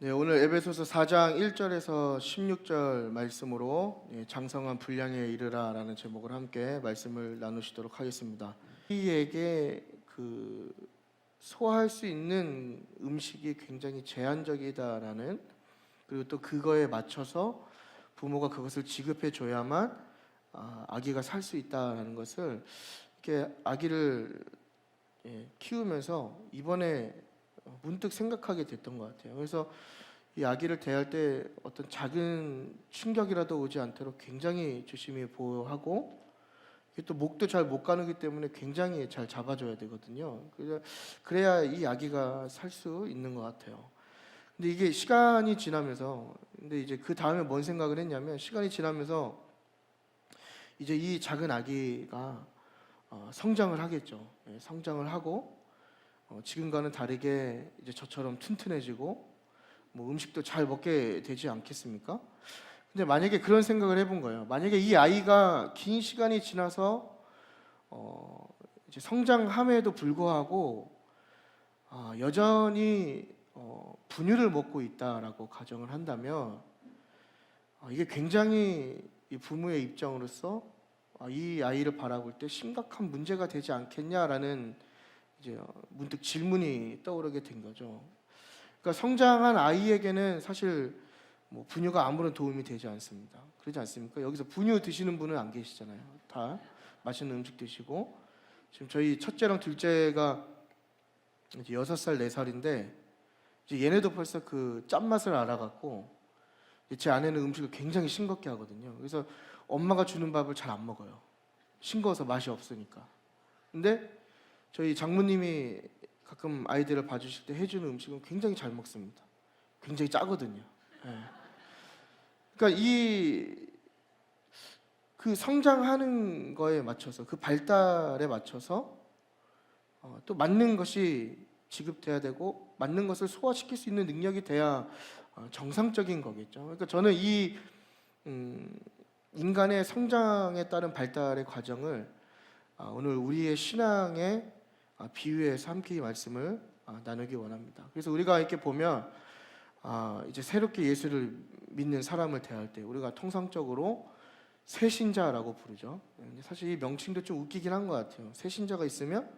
네, 오늘 에베소서 4장 1절에서 16절 말씀으로 장성한 분량에 이르라라는 제목을 함께 말씀을 나누시도록 하겠습니다. 우리에게 소화할 수 있는 음식이 굉장히 제한적이다라는, 그리고 또 그거에 맞춰서 부모가 그것을 지급해 줘야만 아기가 살 수 있다라는 것을 이렇게 아기를 키우면서 이번에 문득 생각하게 됐던 것 같아요. 그래서 이 아기를 대할 때 어떤 작은 충격이라도 오지 않도록 굉장히 조심히 보호하고, 이게 또 목도 잘 못 가누기 때문에 굉장히 잘 잡아줘야 되거든요. 그래야 이 아기가 살 수 있는 것 같아요. 근데 이게 시간이 지나면서, 근데 이제 그 다음에 뭔 생각을 했냐면, 시간이 지나면서 이제 이 작은 아기가 성장을 하겠죠. 성장을 하고 지금과는 다르게 이제 저처럼 튼튼해지고 뭐 음식도 잘 먹게 되지 않겠습니까? 근데 만약에 그런 생각을 해본 거예요. 만약에 이 아이가 긴 시간이 지나서 이제 성장함에도 불구하고 여전히 분유를 먹고 있다라고 가정을 한다면, 이게 굉장히 이 부모의 입장으로서 이 아이를 바라볼 때 심각한 문제가 되지 않겠냐라는 이제 문득 질문이 떠오르게 된 거죠. 그러니까 성장한 아이에게는 사실 뭐 분유가 아무런 도움이 되지 않습니다. 그렇지 않습니까? 여기서 분유 드시는 분은 안 계시잖아요. 다 맛있는 음식 드시고, 지금 저희 첫째랑 둘째가 이제 6살, 4살인데 이제 얘네도 벌써 그 짠맛을 알아갖고 제 아내는 음식을 굉장히 싱겁게 하거든요. 그래서 엄마가 주는 밥을 잘 안 먹어요. 싱거워서 맛이 없으니까. 근데 저희 장모님이 가끔 아이들을 봐주실 때 해주는 음식은 굉장히 잘 먹습니다. 굉장히 짜거든요. 그러니까 그 성장하는 거에 맞춰서, 그 발달에 맞춰서 또 맞는 것이 지급돼야 되고, 맞는 것을 소화시킬 수 있는 능력이 돼야 정상적인 거겠죠. 그러니까 저는 이 인간의 성장에 따른 발달의 과정을 오늘 우리의 신앙의 비유해서 함께 이 말씀을 나누기 원합니다. 그래서 우리가 이렇게 보면 이제 새롭게 예수를 믿는 사람을 대할 때 우리가 통상적으로 새신자라고 부르죠. 사실 이 명칭도 좀 웃기긴 한 것 같아요. 새신자가 있으면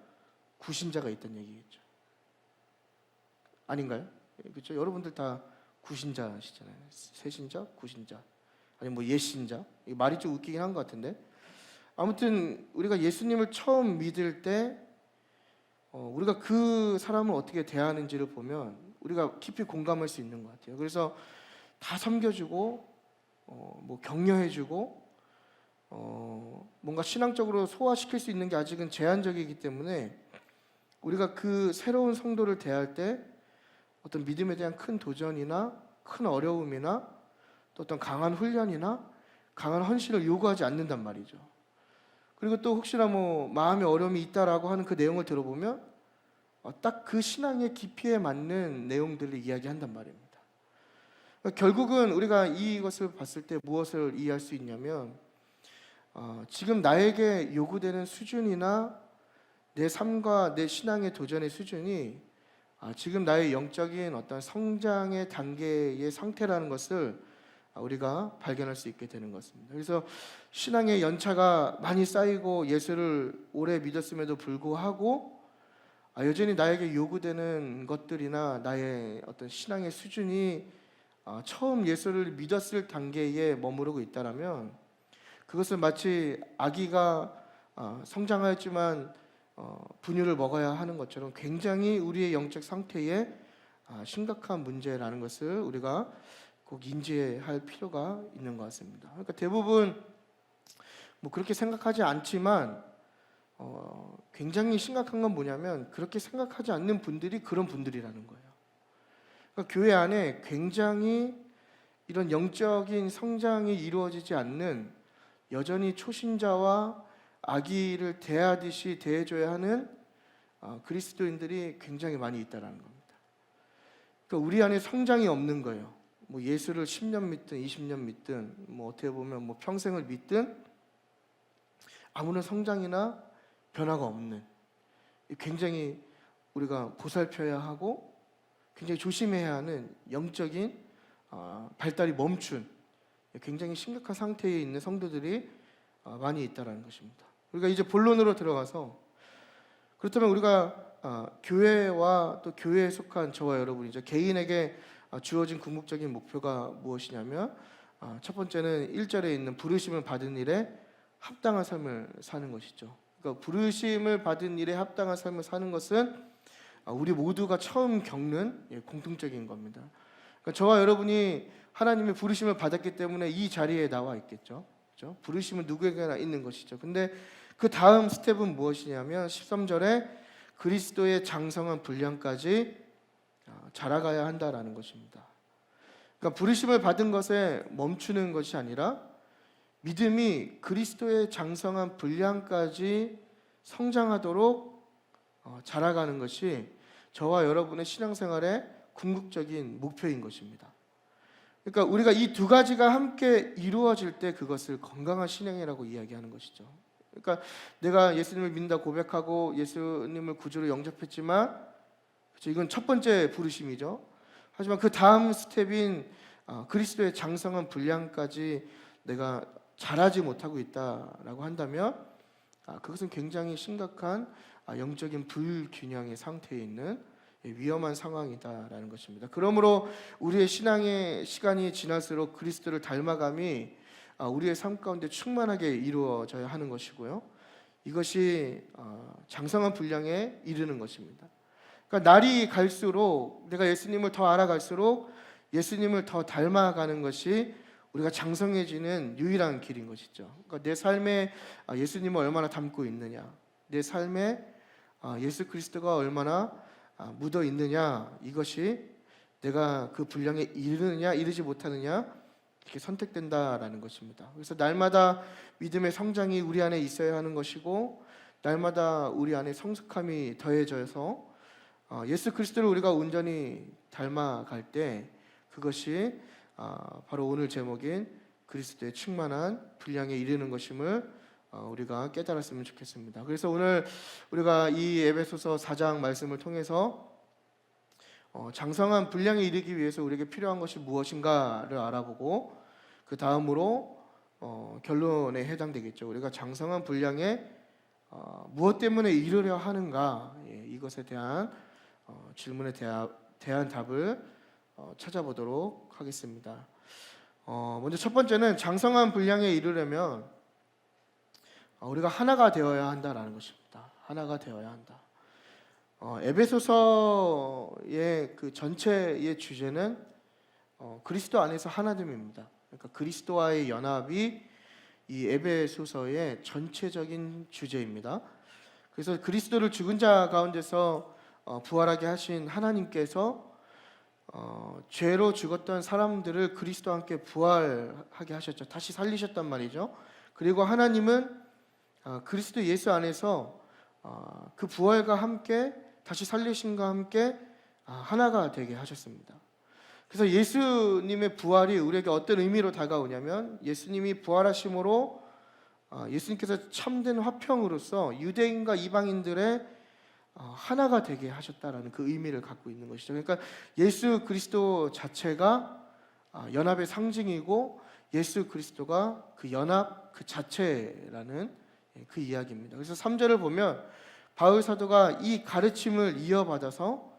구신자가 있다는 얘기겠죠. 아닌가요? 그렇죠? 여러분들 다 구신자시잖아요. 새신자, 구신자, 아니 뭐 예신자. 이 말이 좀 웃기긴 한 것 같은데, 아무튼 우리가 예수님을 처음 믿을 때 우리가 그 사람을 어떻게 대하는지를 보면 우리가 깊이 공감할 수 있는 것 같아요. 그래서 다 섬겨주고 뭐 격려해주고 뭔가 신앙적으로 소화시킬 수 있는 게 아직은 제한적이기 때문에 우리가 그 새로운 성도를 대할 때 어떤 믿음에 대한 큰 도전이나 큰 어려움이나 또 어떤 강한 훈련이나 강한 헌신을 요구하지 않는단 말이죠. 그리고 또 혹시나 뭐 마음에 어려움이 있다라고 하는 그 내용을 들어보면 딱 그 신앙의 깊이에 맞는 내용들을 이야기한단 말입니다. 그러니까 결국은 우리가 이것을 봤을 때 무엇을 이해할 수 있냐면, 지금 나에게 요구되는 수준이나 내 삶과 내 신앙의 도전의 수준이 지금 나의 영적인 어떤 성장의 단계의 상태라는 것을 우리가 발견할 수 있게 되는 것입니다. 그래서 신앙의 연차가 많이 쌓이고 예수를 오래 믿었음에도 불구하고 여전히 나에게 요구되는 것들이나 나의 어떤 신앙의 수준이 처음 예수를 믿었을 단계에 머무르고 있다면, 그것을 마치 아기가 성장하였지만 분유를 먹어야 하는 것처럼 굉장히 우리의 영적 상태에 심각한 문제라는 것을 우리가 꼭 인지할 필요가 있는 것 같습니다. 그러니까 대부분 뭐 그렇게 생각하지 않지만 굉장히 심각한 건 뭐냐면, 그렇게 생각하지 않는 분들이 그런 분들이라는 거예요. 그러니까 교회 안에 굉장히 이런 영적인 성장이 이루어지지 않는, 여전히 초신자와 아기를 대하듯이 대해줘야 하는 그리스도인들이 굉장히 많이 있다는 겁니다. 그러니까 우리 안에 성장이 없는 거예요. 뭐 예수를 10년 믿든 20년 믿든 뭐 어떻게 보면 뭐 평생을 믿든 아무런 성장이나 변화가 없는, 굉장히 우리가 보살펴야 하고 굉장히 조심해야 하는 영적인 발달이 멈춘 굉장히 심각한 상태에 있는 성도들이 많이 있다라는 것입니다. 우리가 이제 본론으로 들어가서, 그렇다면 우리가 교회와 또 교회에 속한 저와 여러분이죠. 개인에게 주어진 궁극적인 목표가 무엇이냐면, 첫 번째는 1절에 있는 부르심을 받은 일에 합당한 삶을 사는 것이죠. 그러니까 부르심을 받은 일에 합당한 삶을 사는 것은 우리 모두가 처음 겪는 공통적인 겁니다. 그러니까 저와 여러분이 하나님의 부르심을 받았기 때문에 이 자리에 나와 있겠죠. 그렇죠? 부르심은 누구에게나 있는 것이죠. 근데 그 다음 스텝은 무엇이냐면 13절에 그리스도의 장성한 분량까지 자라가야 한다라는 것입니다. 그러니까 부르심을 받은 것에 멈추는 것이 아니라 믿음이 그리스도의 장성한 분량까지 성장하도록 자라가는 것이 저와 여러분의 신앙생활의 궁극적인 목표인 것입니다. 그러니까 우리가 이 두 가지가 함께 이루어질 때 그것을 건강한 신앙이라고 이야기하는 것이죠. 그러니까 내가 예수님을 믿는다 고백하고 예수님을 구주로 영접했지만, 그렇죠? 이건 첫 번째 부르심이죠. 하지만 그 다음 스텝인 그리스도의 장성한 분량까지 내가 자라지 못하고 있다라고 한다면 그것은 굉장히 심각한 영적인 불균형의 상태에 있는 위험한 상황이다라는 것입니다. 그러므로 우리의 신앙의 시간이 지날수록 그리스도를 닮아감이 우리의 삶 가운데 충만하게 이루어져야 하는 것이고요. 이것이 장성한 분량에 이르는 것입니다. 그러니까 날이 갈수록 내가 예수님을 더 알아갈수록 예수님을 더 닮아가는 것이 우리가 장성해지는 유일한 길인 것이죠. 그러니까 내 삶에 예수님을 얼마나 닮고 있느냐, 내 삶에 예수 그리스도가 얼마나 묻어 있느냐, 이것이 내가 그 분량에 이르느냐 이르지 못하느냐 이렇게 선택된다라는 것입니다. 그래서 날마다 믿음의 성장이 우리 안에 있어야 하는 것이고, 날마다 우리 안에 성숙함이 더해져서 예수 그리스도를 우리가 온전히 닮아갈 때 그것이 바로 오늘 제목인 그리스도의 충만한 분량에 이르는 것임을 우리가 깨달았으면 좋겠습니다. 그래서 오늘 우리가 이 에베소서 4장 말씀을 통해서 장성한 분량에 이르기 위해서 우리에게 필요한 것이 무엇인가를 알아보고, 그 다음으로 결론에 해당되겠죠. 우리가 장성한 분량에 무엇 때문에 이르려 하는가, 이것에 대한 질문에 대한 답을 찾아보도록 하겠습니다. 먼저 첫 번째는 장성한 분량에 이르려면 우리가 하나가 되어야 한다라는 것입니다. 하나가 되어야 한다. 에베소서의 그 전체의 주제는 그리스도 안에서 하나됨입니다. 그러니까 그리스도와의 연합이 이 에베소서의 전체적인 주제입니다. 그래서 그리스도를 죽은 자 가운데서 부활하게 하신 하나님께서 죄로 죽었던 사람들을 그리스도와 함께 부활하게 하셨죠. 다시 살리셨단 말이죠. 그리고 하나님은 그리스도 예수 안에서 그 부활과 함께 다시 살리심과 함께 하나가 되게 하셨습니다. 그래서 예수님의 부활이 우리에게 어떤 의미로 다가오냐면, 예수님이 부활하심으로 예수님께서 참된 화평으로서 유대인과 이방인들의 하나가 되게 하셨다라는 그 의미를 갖고 있는 것이죠. 그러니까 예수 그리스도 자체가 연합의 상징이고, 예수 그리스도가 그 연합 그 자체라는 그 이야기입니다. 그래서 3절을 보면 바울 사도가 이 가르침을 이어받아서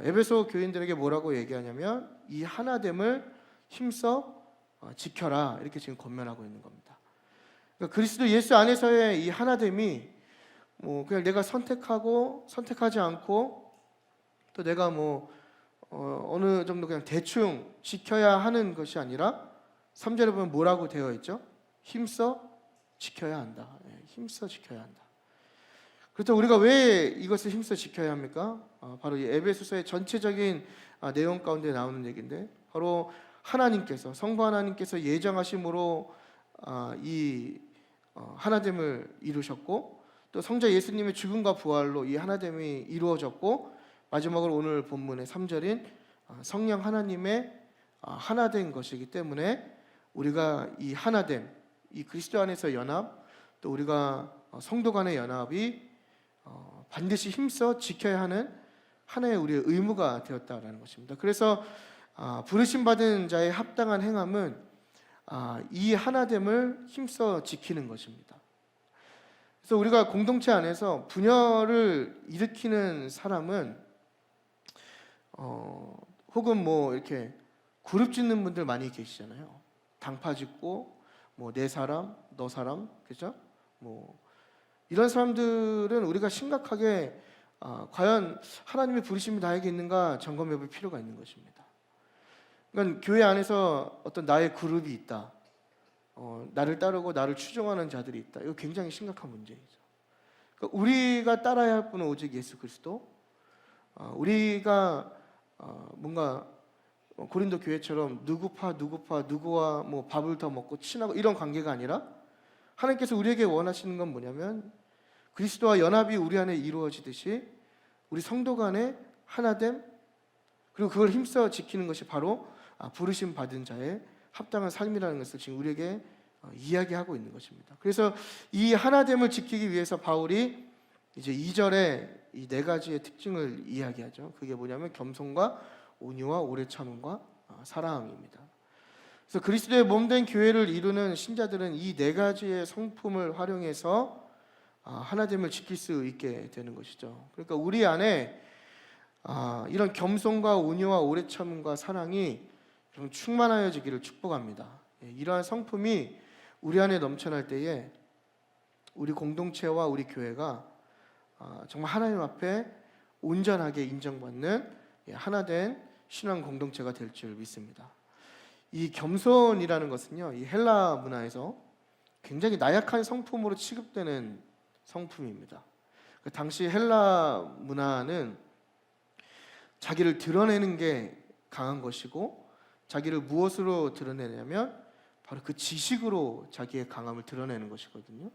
에베소 교인들에게 뭐라고 얘기하냐면, 이 하나됨을 힘써 지켜라, 이렇게 지금 권면하고 있는 겁니다. 그러니까 그리스도 예수 안에서의 이 하나됨이 그냥 내가 선택하고 선택하지 않고, 또 내가 어느 정도 그냥 대충 지켜야 하는 것이 아니라 3절에 보면 뭐라고 되어 있죠? 힘써 지켜야 한다. 힘써 지켜야 한다. 그렇다면 우리가 왜 이것을 힘써 지켜야 합니까? 바로 이 에베소서의 전체적인 내용 가운데 나오는 얘기인데, 바로 하나님께서, 성부 하나님께서 예정하심으로 이 하나됨을 이루셨고, 또 성자 예수님의 죽음과 부활로 이 하나됨이 이루어졌고, 마지막으로 오늘 본문의 3절인 성령 하나님의 하나된 것이기 때문에 우리가 이 하나됨, 이 그리스도 안에서 연합, 또 우리가 성도 간의 연합이 반드시 힘써 지켜야 하는 하나의 우리의 의무가 되었다라는 것입니다. 그래서 부르심 받은 자의 합당한 행함은 이 하나됨을 힘써 지키는 것입니다. 그래서 우리가 공동체 안에서 분열을 일으키는 사람은 혹은 뭐 이렇게 그룹 짓는 분들 많이 계시잖아요. 당파 짓고 뭐 내 사람, 너 사람, 그죠? 뭐 이런 사람들은 우리가 심각하게 과연 하나님의 부르심이 나에게 있는가 점검해볼 필요가 있는 것입니다. 그러니까 교회 안에서 어떤 나의 그룹이 있다, 나를 따르고 나를 추종하는 자들이 있다. 이거 굉장히 심각한 문제이죠. 그러니까 우리가 따라야 할 분은 오직 예수 그리스도. 우리가 뭔가 고린도 교회처럼 누구파 누구와 뭐 밥을 더 먹고 친하고 이런 관계가 아니라 하나님께서 우리에게 원하시는 건 뭐냐면 그리스도와 연합이 우리 안에 이루어지듯이 우리 성도 간의 하나됨, 그리고 그걸 힘써 지키는 것이 바로 부르심 받은 자의 합당한 삶이라는 것을 지금 우리에게 이야기하고 있는 것입니다. 그래서 이 하나됨을 지키기 위해서 바울이 이제 2절에 이 네 가지의 특징을 이야기하죠. 그게 뭐냐면 겸손과 온유와 오래 참음과 사랑입니다. 그래서 그리스도의 몸된 교회를 이루는 신자들은 이 네 가지의 성품을 활용해서 하나됨을 지킬 수 있게 되는 것이죠. 그러니까 우리 안에 이런 겸손과 온유와 오래 참음과 사랑이 좀 충만하여지기를 축복합니다. 이러한 성품이 우리 안에 넘쳐날 때에 우리 공동체와 우리 교회가 정말 하나님 앞에 온전하게 인정받는 하나된 신앙 공동체가 될 줄 믿습니다. 이 겸손이라는 것은요, 이 헬라 문화에서 굉장히 나약한 성품으로 취급되는 성품입니다. 그 당시 헬라 문화는 자기를 드러내는 게 강한 것이고, 자기를 무엇으로 드러내냐면 바로 그 지식으로 자기의 강함을 드러내는 것이거든요.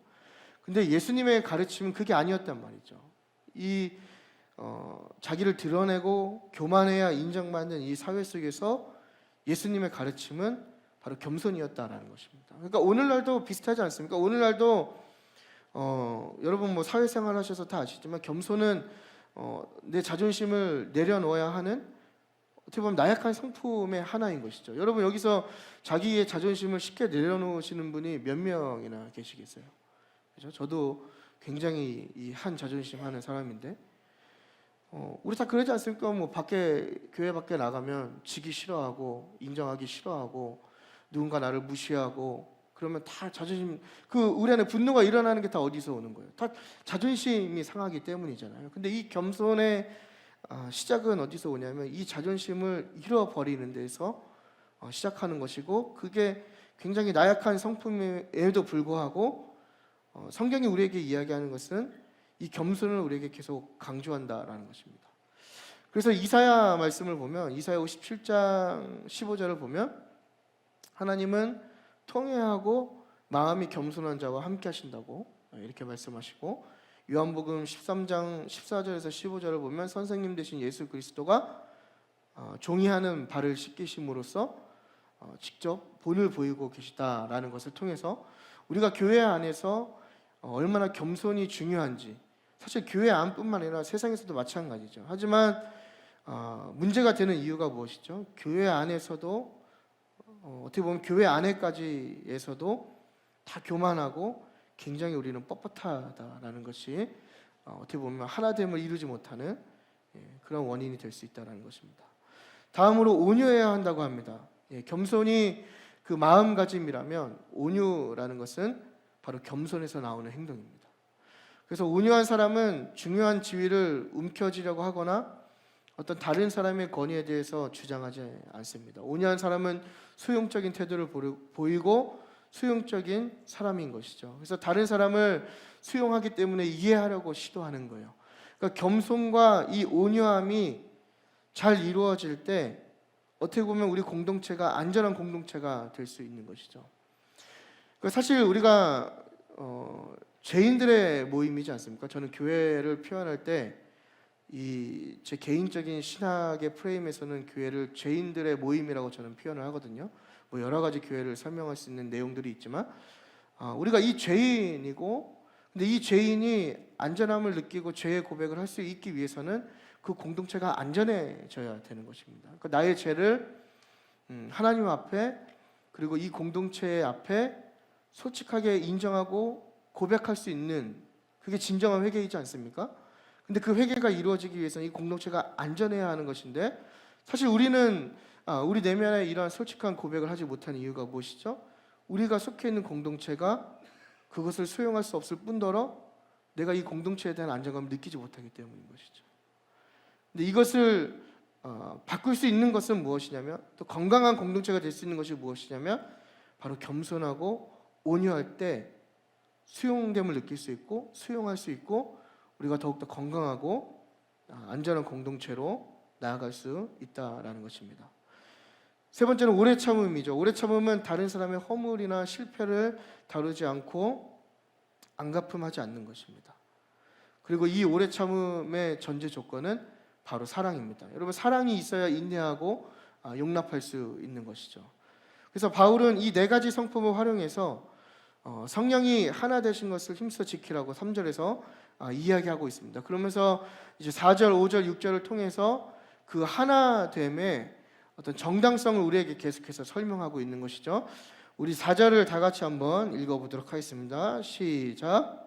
근데 예수님의 가르침은 그게 아니었단 말이죠. 자기를 드러내고 교만해야 인정받는 이 사회 속에서 예수님의 가르침은 바로 겸손이었다라는 것입니다. 그러니까 오늘날도 비슷하지 않습니까? 오늘날도 여러분 뭐 사회생활 하셔서 다 아시지만 겸손은 내 자존심을 내려놓아야 하는, 어떻게 보면 나약한 성품의 하나인 것이죠. 여러분 여기서 자기의 자존심을 쉽게 내려놓으시는 분이 몇 명이나 계시겠어요? 그렇죠? 저도 굉장히 이 한 자존심 하는 사람인데 우리 다 그러지 않습니까? 뭐 교회 밖에 나가면 지기 싫어하고 인정하기 싫어하고 누군가 나를 무시하고 그러면 다 자존심, 우리 안에 분노가 일어나는 게 다 어디서 오는 거예요? 다 자존심이 상하기 때문이잖아요. 근데 이 겸손의 시작은 어디서 오냐면 이 자존심을 잃어버리는 데서 시작하는 것이고, 그게 굉장히 나약한 성품에도 불구하고 성경이 우리에게 이야기하는 것은 이 겸손을 우리에게 계속 강조한다라는 것입니다. 그래서 이사야 말씀을 보면, 이사야 57장 15절을 보면 하나님은 통회하고 마음이 겸손한 자와 함께 하신다고 이렇게 말씀하시고, 요한복음 13장 14절에서 15절을 보면 선생님 되신 예수 그리스도가 종이 하는 발을 씻기심으로써 직접 본을 보이고 계시다라는 것을 통해서 우리가 교회 안에서 얼마나 겸손이 중요한지, 사실 교회 안뿐만 아니라 세상에서도 마찬가지죠. 하지만 문제가 되는 이유가 무엇이죠? 교회 안에서도 어떻게 보면 교회 안에까지에서도 다 교만하고 굉장히 우리는 뻣뻣하다라는 것이 어떻게 보면 하나됨을 이루지 못하는 그런 원인이 될 수 있다는 것입니다. 다음으로 온유해야 한다고 합니다. 겸손이 그 마음가짐이라면 온유라는 것은 바로 겸손에서 나오는 행동입니다. 그래서 온유한 사람은 중요한 지위를 움켜쥐려고 하거나 어떤 다른 사람의 권위에 대해서 주장하지 않습니다. 온유한 사람은 수용적인 태도를 보이고 수용적인 사람인 것이죠. 그래서 다른 사람을 수용하기 때문에 이해하려고 시도하는 거예요. 그러니까 겸손과 이 온유함이 잘 이루어질 때 어떻게 보면 우리 공동체가 안전한 공동체가 될 수 있는 것이죠. 그러니까 사실 우리가 죄인들의 모임이지 않습니까? 저는 교회를 표현할 때 제 개인적인 신학의 프레임에서는 교회를 죄인들의 모임이라고 저는 표현을 하거든요. 뭐 여러 가지 교회를 설명할 수 있는 내용들이 있지만 우리가 이 죄인이고, 근데 이 죄인이 안전함을 느끼고 죄의 고백을 할 수 있기 위해서는 그 공동체가 안전해져야 되는 것입니다. 그러니까 나의 죄를 하나님 앞에 그리고 이 공동체 앞에 솔직하게 인정하고 고백할 수 있는, 그게 진정한 회개이지 않습니까? 근데 그 회개가 이루어지기 위해서는 이 공동체가 안전해야 하는 것인데, 사실 우리는 우리 내면에 이러한 솔직한 고백을 하지 못하는 이유가 무엇이죠? 우리가 속해 있는 공동체가 그것을 수용할 수 없을 뿐더러 내가 이 공동체에 대한 안정감을 느끼지 못하기 때문인 것이죠. 근데 이것을 바꿀 수 있는 것은 무엇이냐면, 또 건강한 공동체가 될 수 있는 것이 무엇이냐면, 바로 겸손하고 온유할 때 수용됨을 느낄 수 있고 수용할 수 있고 우리가 더욱더 건강하고 안전한 공동체로 나아갈 수 있다라는 것입니다. 세 번째는 오래 참음이죠. 오래 참음은 다른 사람의 허물이나 실패를 다루지 않고 안갚음하지 않는 것입니다. 그리고 이 오래 참음의 전제 조건은 바로 사랑입니다. 여러분, 사랑이 있어야 인내하고 용납할 수 있는 것이죠. 그래서 바울은 이 네 가지 성품을 활용해서 성령이 하나 되신 것을 힘써 지키라고 3절에서 이야기하고 있습니다. 그러면서 이제 4절, 5절, 6절을 통해서 그 하나됨의 어떤 정당성을 우리에게 계속해서 설명하고 있는 것이죠. 우리 4절을 다 같이 한번 읽어보도록 하겠습니다. 시작.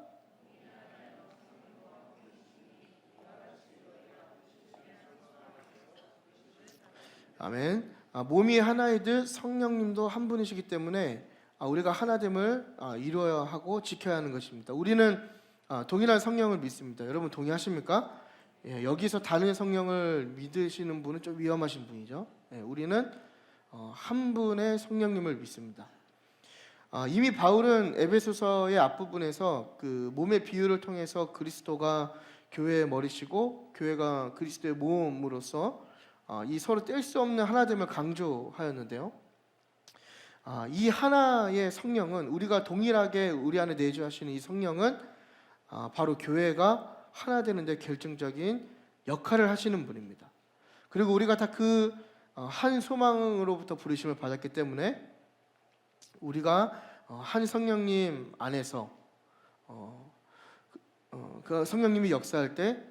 아멘. 몸이 하나이듯 성령님도 한 분이시기 때문에 우리가 하나됨을 이루어야 하고 지켜야 하는 것입니다. 우리는 동일한 성령을 믿습니다. 여러분 동의하십니까? 예, 여기서 다른 성령을 믿으시는 분은 좀 위험하신 분이죠. 예, 우리는 한 분의 성령님을 믿습니다. 이미 바울은 에베소서의 앞부분에서 그 몸의 비유를 통해서 그리스도가 교회의 머리시고 교회가 그리스도의 몸으로서 이 서로 뗄 수 없는 하나됨을 강조하였는데요. 이 하나의 성령은, 우리가 동일하게 우리 안에 내주하시는 이 성령은 바로 교회가 하나 되는데 결정적인 역할을 하시는 분입니다. 그리고 우리가 다 그 한 소망으로부터 부르심을 받았기 때문에 우리가 한 성령님 안에서 그 성령님이 역사할 때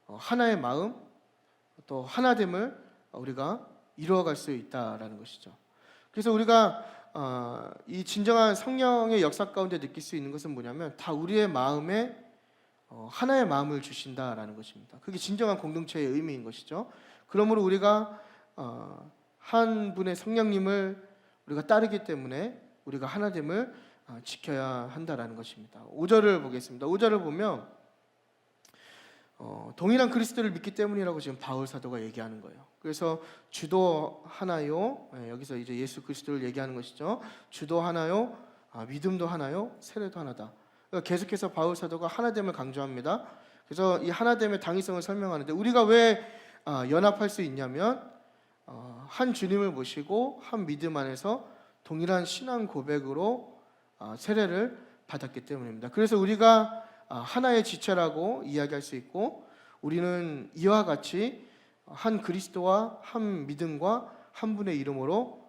하나의 마음, 또 하나됨을 우리가 이루어갈 수 있다라는 것이죠. 그래서 우리가 이 진정한 성령의 역사 가운데 느낄 수 있는 것은 뭐냐면, 다 우리의 마음에 하나의 마음을 주신다라는 것입니다. 그게 진정한 공동체의 의미인 것이죠. 그러므로 우리가 한 분의 성령님을 우리가 따르기 때문에 우리가 하나됨을 지켜야 한다라는 것입니다. 5절을 보겠습니다. 5절을 보면 동일한 그리스도를 믿기 때문이라고 지금 바울 사도가 얘기하는 거예요. 그래서 주도 하나요, 여기서 이제 예수 그리스도를 얘기하는 것이죠. 주도 하나요, 믿음도 하나요, 세례도 하나다. 그러니까 계속해서 바울 사도가 하나됨을 강조합니다. 그래서 이 하나됨의 당위성을 설명하는데, 우리가 왜 연합할 수 있냐면 한 주님을 모시고 한 믿음 안에서 동일한 신앙 고백으로 세례를 받았기 때문입니다. 그래서 우리가 하나의 지체라고 이야기할 수 있고, 우리는 이와 같이 한 그리스도와 한 믿음과 한 분의 이름으로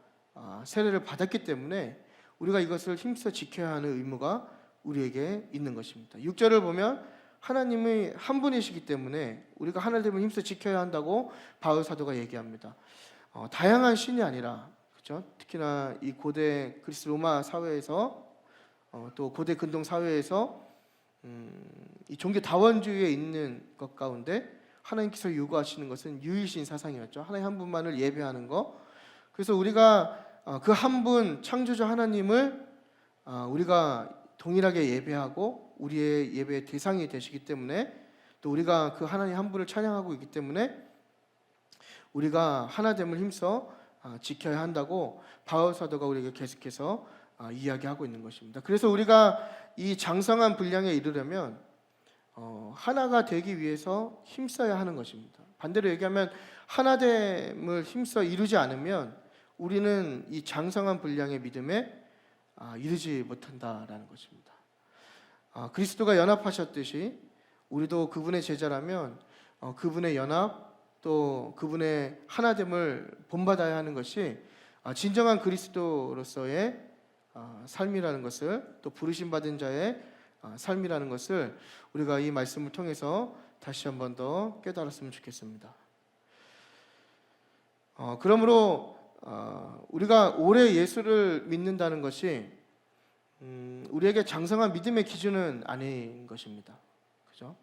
세례를 받았기 때문에 우리가 이것을 힘써 지켜야 하는 의무가 우리에게 있는 것입니다. 6절을 보면 하나님이 한 분이시기 때문에 우리가 하나님을 힘써 지켜야 한다고 바울 사도가 얘기합니다. 다양한 신이 아니라, 그렇죠? 특히나 이 고대 그리스 로마 사회에서 또 고대 근동 사회에서 이 종교 다원주의에 있는 것 가운데 하나님께서 요구하시는 것은 유일신 사상이었죠. 하나님 한 분만을 예배하는 것. 그래서 우리가 그 한 분 창조자 하나님을 우리가 동일하게 예배하고 우리의 예배의 대상이 되시기 때문에, 또 우리가 그 하나님 한 분을 찬양하고 있기 때문에 우리가 하나됨을 힘써 지켜야 한다고 바울 사도가 우리에게 계속해서 이야기하고 있는 것입니다. 그래서 우리가 이 장성한 분량에 이르려면 하나가 되기 위해서 힘써야 하는 것입니다. 반대로 얘기하면 하나됨을 힘써 이루지 않으면 우리는 이 장성한 분량의 믿음에 이르지 못한다라는 것입니다. 그리스도가 연합하셨듯이 우리도 그분의 제자라면 그분의 연합, 또 그분의 하나됨을 본받아야 하는 것이 진정한 그리스도로서의 삶이라는 것을, 또 부르심 받은 자의 삶이라는 것을 우리가 이 말씀을 통해서 다시 한 번 더 깨달았으면 좋겠습니다. 그러므로 우리가 오래 예수를 믿는다는 것이 우리에게 장성한 믿음의 기준은 아닌 것입니다. 그죠?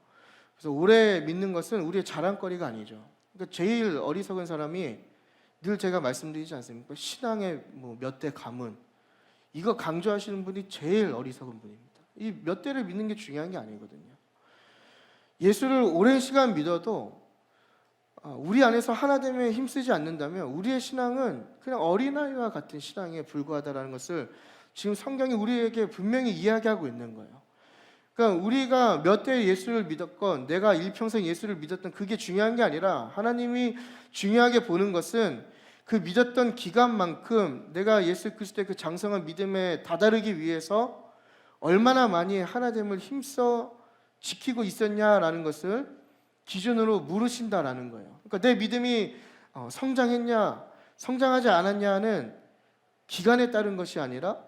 그래서 오래 믿는 것은 우리의 자랑거리가 아니죠. 그러니까 제일 어리석은 사람이 늘 제가 말씀드리지 않습니까? 신앙의 몇 대 가문, 이거 강조하시는 분이 제일 어리석은 분입니다. 이 몇 대를 믿는 게 중요한 게 아니거든요. 예수를 오랜 시간 믿어도 우리 안에서 하나됨에 힘쓰지 않는다면 우리의 신앙은 그냥 어린아이와 같은 신앙에 불과하다는 것을 지금 성경이 우리에게 분명히 이야기하고 있는 거예요. 그러니까 우리가 몇 대 예수를 믿었건 내가 일평생 예수를 믿었던 그게 중요한 게 아니라 하나님이 중요하게 보는 것은 그 믿었던 기간만큼 내가 예수 그리스도의 그 장성한 믿음에 다다르기 위해서 얼마나 많이 하나됨을 힘써 지키고 있었냐라는 것을 기준으로 물으신다라는 거예요. 그러니까 내 믿음이 성장했냐 성장하지 않았냐는 기간에 따른 것이 아니라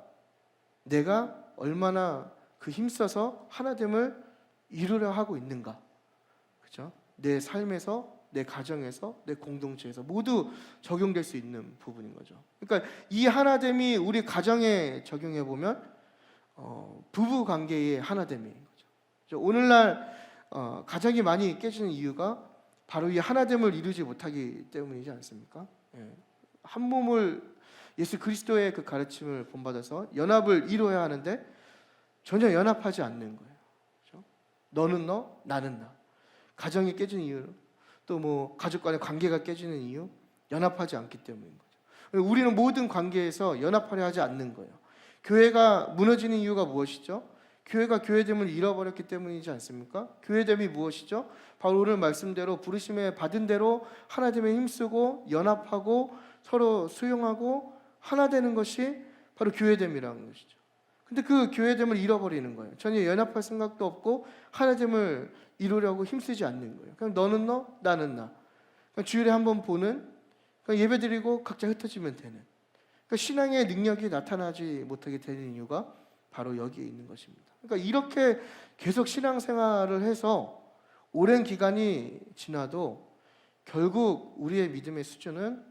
내가 얼마나 그 힘써서 하나됨을 이루려 하고 있는가, 그죠? 내 삶에서, 내 가정에서, 내 공동체에서 모두 적용될 수 있는 부분인 거죠. 그러니까 이 하나됨이 우리 가정에 적용해 보면 부부 관계의 하나됨인 거죠. 오늘날 가정이 많이 깨지는 이유가 바로 이 하나됨을 이루지 못하기 때문이지 않습니까? 한 몸을 예수 그리스도의 그 가르침을 본받아서 연합을 이루어야 하는데 전혀 연합하지 않는 거예요. 그렇죠? 너는 너, 나는 나. 가정이 깨지는 이유, 또 가족 간의 관계가 깨지는 이유, 연합하지 않기 때문인 거죠. 우리는 모든 관계에서 연합하려 하지 않는 거예요. 교회가 무너지는 이유가 무엇이죠? 교회가 교회됨을 잃어버렸기 때문이지 않습니까? 교회됨이 무엇이죠? 바로 오늘 말씀대로 부르심에 받은 대로 하나됨에 힘쓰고 연합하고 서로 수용하고 하나 되는 것이 바로 교회됨이라는 것이죠. 근데 그 교회됨을 잃어버리는 거예요. 전혀 연합할 생각도 없고 하나됨을 이루려고 힘쓰지 않는 거예요. 그냥 너는 너, 나는 나. 그냥 주일에 한번 보는, 그냥 예배드리고 각자 흩어지면 되는. 그러니까 신앙의 능력이 나타나지 못하게 되는 이유가 바로 여기에 있는 것입니다. 그러니까 이렇게 계속 신앙생활을 해서 오랜 기간이 지나도 결국 우리의 믿음의 수준은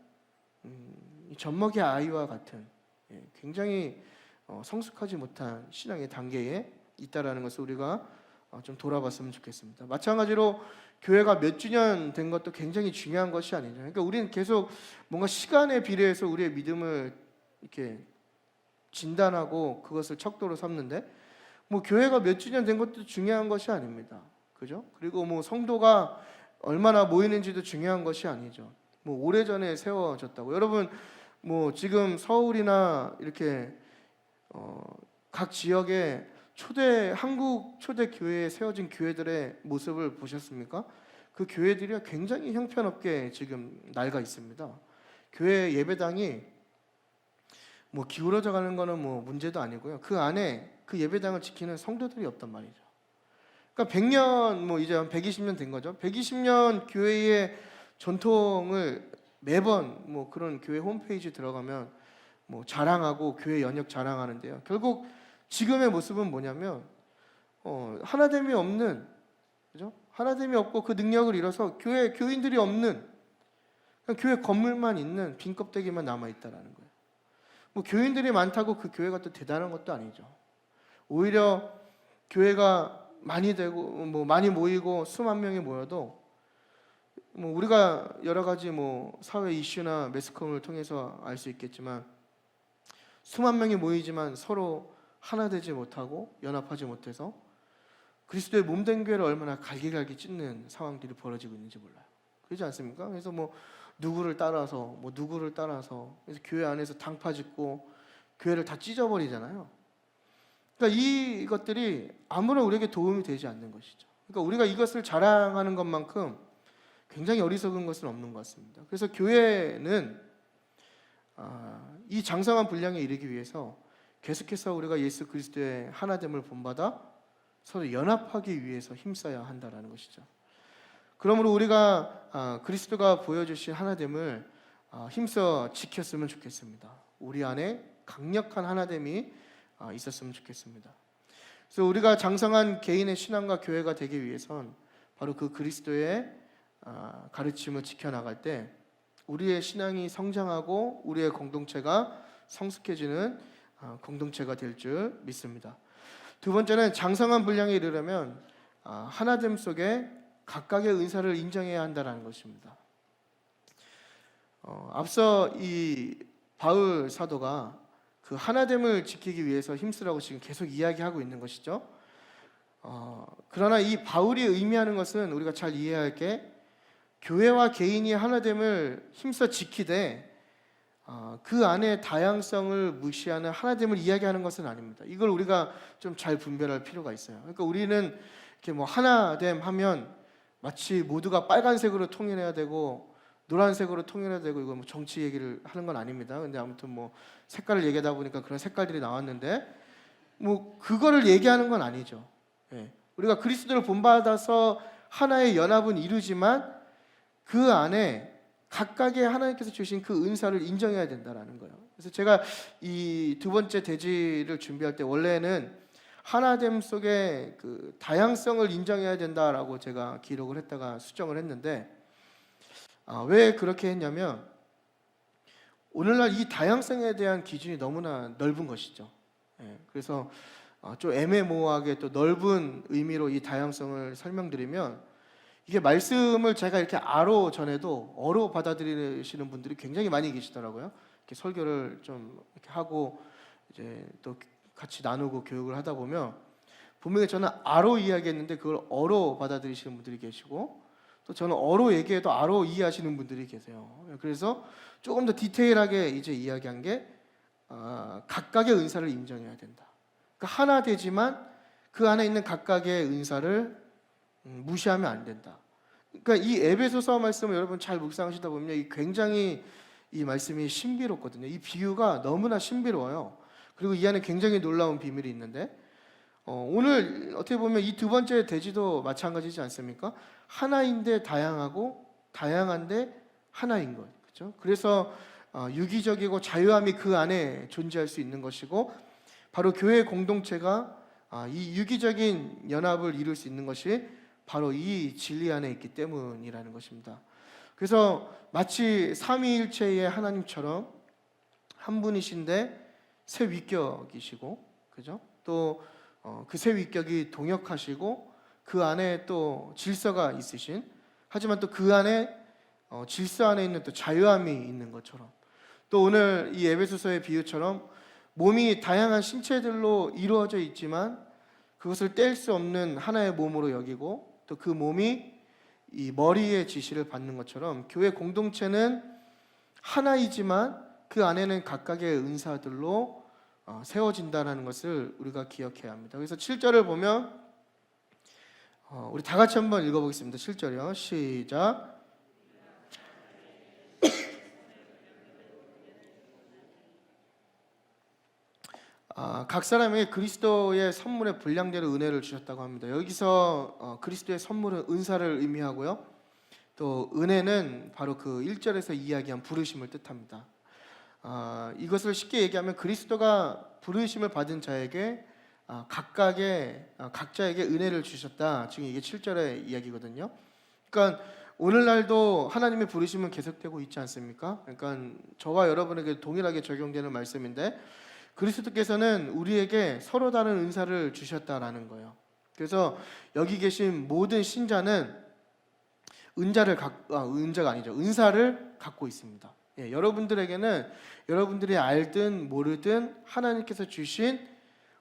젖먹이 아이와 같은 굉장히 성숙하지 못한 신앙의 단계에 있다라는 것을 우리가 좀 돌아봤으면 좋겠습니다. 마찬가지로 교회가 몇 주년 된 것도 굉장히 중요한 것이 아니죠. 그러니까 우리는 계속 뭔가 시간에 비례해서 우리의 믿음을 이렇게 진단하고 그것을 척도로 삼는데 교회가 몇 주년 된 것도 중요한 것이 아닙니다. 그죠? 그리고 성도가 얼마나 모이는지도 중요한 것이 아니죠. 오래전에 세워졌다고. 여러분 지금 서울이나 이렇게 각 지역에 한국 초대 교회에 세워진 교회들의 모습을 보셨습니까? 그 교회들이 굉장히 형편없게 지금 낡아 있습니다. 교회 예배당이 기울어져 가는 거는 문제도 아니고요. 그 안에 그 예배당을 지키는 성도들이 없단 말이죠. 그러니까 100년 이제 한 120년 된 거죠. 120년 교회의 전통을 매번 그런 교회 홈페이지 들어가면 자랑하고 교회 연역 자랑하는데요. 결국 지금의 모습은 뭐냐면 하나됨이 없는, 그죠? 하나됨이 없고 그 능력을 잃어서 교회 교인들이 없는, 그냥 교회 건물만 있는 빈 껍데기만 남아 있다라는 거예요. 교인들이 많다고 그 교회가 또 대단한 것도 아니죠. 오히려 교회가 많이 되고 많이 모이고 수만 명이 모여도 우리가 여러 가지 사회 이슈나 매스컴을 통해서 알 수 있겠지만 수만 명이 모이지만 서로 하나 되지 못하고 연합하지 못해서 그리스도의 몸된 교회를 얼마나 갈기갈기 찢는 상황들이 벌어지고 있는지 몰라요. 그렇지 않습니까? 그래서 누구를 따라서 그래서 교회 안에서 당파 짓고 교회를 다 찢어버리잖아요. 그러니까 이것들이 아무런 우리에게 도움이 되지 않는 것이죠. 그러니까 우리가 이것을 자랑하는 것만큼 굉장히 어리석은 것은 없는 것 같습니다. 그래서 교회는 이 장성한 분량에 이르기 위해서 계속해서 우리가 예수 그리스도의 하나됨을 본받아 서로 연합하기 위해서 힘써야 한다는 것이죠. 그러므로 우리가 그리스도가 보여주신 하나됨을 힘써 지켰으면 좋겠습니다. 우리 안에 강력한 하나됨이 있었으면 좋겠습니다. 그래서 우리가 장성한 개인의 신앙과 교회가 되기 위해선 바로 그 그리스도의 가르침을 지켜나갈 때 우리의 신앙이 성장하고 우리의 공동체가 성숙해지는 공동체가 될 줄 믿습니다. 두 번째는 장성한 분량에 이르려면 하나됨 속에 각각의 은사를 인정해야 한다는 것입니다. 앞서 이 바울 사도가 그 하나됨을 지키기 위해서 힘쓰라고 지금 계속 이야기하고 있는 것이죠. 그러나 이 바울이 의미하는 것은 우리가 잘 이해해야 할 게 교회와 개인이 하나됨을 힘써 지키되 그 안에 다양성을 무시하는 하나됨을 이야기하는 것은 아닙니다. 이걸 우리가 좀 잘 분별할 필요가 있어요. 그러니까 우리는 이렇게 뭐 하나됨 하면 마치 모두가 빨간색으로 통일해야 되고 노란색으로 통일해야 되고 이거 뭐 정치 얘기를 하는 건 아닙니다. 근데 아무튼 뭐 색깔을 얘기하다 보니까 그런 색깔들이 나왔는데 뭐 그거를 얘기하는 건 아니죠. 예. 우리가 그리스도를 본받아서 하나의 연합은 이루지만 그 안에 각각의 하나님께서 주신 그 은사를 인정해야 된다라는 거예요. 그래서 제가 이 두 번째 대지를 준비할 때 원래는 하나됨 속에 그 다양성을 인정해야 된다라고 제가 기록을 했다가 수정을 했는데 왜 그렇게 했냐면 오늘날 이 다양성에 대한 기준이 너무나 넓은 것이죠. 예, 그래서 좀 애매모호하게 또 넓은 의미로 이 다양성을 설명드리면 이게 말씀을 제가 이렇게 아로 전해도 어로 받아들이시는 분들이 굉장히 많이 계시더라고요. 이렇게 설교를 좀 이렇게 하고 이제 또 같이 나누고 교육을 하다 보면 분명히 저는 아로 이야기했는데 그걸 어로 받아들이시는 분들이 계시고 또 저는 어로 얘기해도 아로 이해하시는 분들이 계세요. 그래서 조금 더 디테일하게 이제 이야기한 게 각각의 은사를 인정해야 된다. 그러니까 하나 되지만 그 안에 있는 각각의 은사를 무시하면 안 된다. 그러니까 이 에베소서 말씀을 여러분 잘 묵상하시다 보면 굉장히 이 말씀이 신비롭거든요. 이 비유가 너무나 신비로워요. 그리고 이 안에 굉장히 놀라운 비밀이 있는데 오늘 어떻게 보면 이 두 번째 대지도 마찬가지지 않습니까? 하나인데 다양하고 다양한데 하나인 것, 그렇죠? 그래서 유기적이고 자유함이 그 안에 존재할 수 있는 것이고 바로 교회 공동체가 이 유기적인 연합을 이룰 수 있는 것이 바로 이 진리 안에 있기 때문이라는 것입니다. 그래서 마치 삼위일체의 하나님처럼 한 분이신데 세 위격이시고, 그죠? 또 그 세 위격이 동역하시고 그 안에 또 질서가 있으신, 하지만 또 그 안에 질서 안에 있는 또 자유함이 있는 것처럼, 또 오늘 이 에베소서의 비유처럼 몸이 다양한 신체들로 이루어져 있지만 그것을 뗄 수 없는 하나의 몸으로 여기고 또 그 몸이 이 머리의 지시를 받는 것처럼 교회 공동체는 하나이지만 그 안에는 각각의 은사들로 세워진다는 것을 우리가 기억해야 합니다. 그래서 7절을 보면 우리 다 같이 한번 읽어보겠습니다. 7절이요. 시작. 각 사람에게 그리스도의 선물의 분량대로 은혜를 주셨다고 합니다. 여기서 그리스도의 선물은 은사를 의미하고요. 또 은혜는 바로 그 1절에서 이야기한 부르심을 뜻합니다. 이것을 쉽게 얘기하면 그리스도가 부르심을 받은 자에게 각자에게 은혜를 주셨다. 지금 이게 7절의 이야기거든요. 그러니까 오늘날도 하나님의 부르심은 계속되고 있지 않습니까? 그러니까 저와 여러분에게 동일하게 적용되는 말씀인데 그리스도께서는 우리에게 서로 다른 은사를 주셨다라는 거예요. 그래서 여기 계신 모든 신자는 은사를 갖고 있습니다. 예, 여러분들에게는 여러분들이 알든 모르든 하나님께서 주신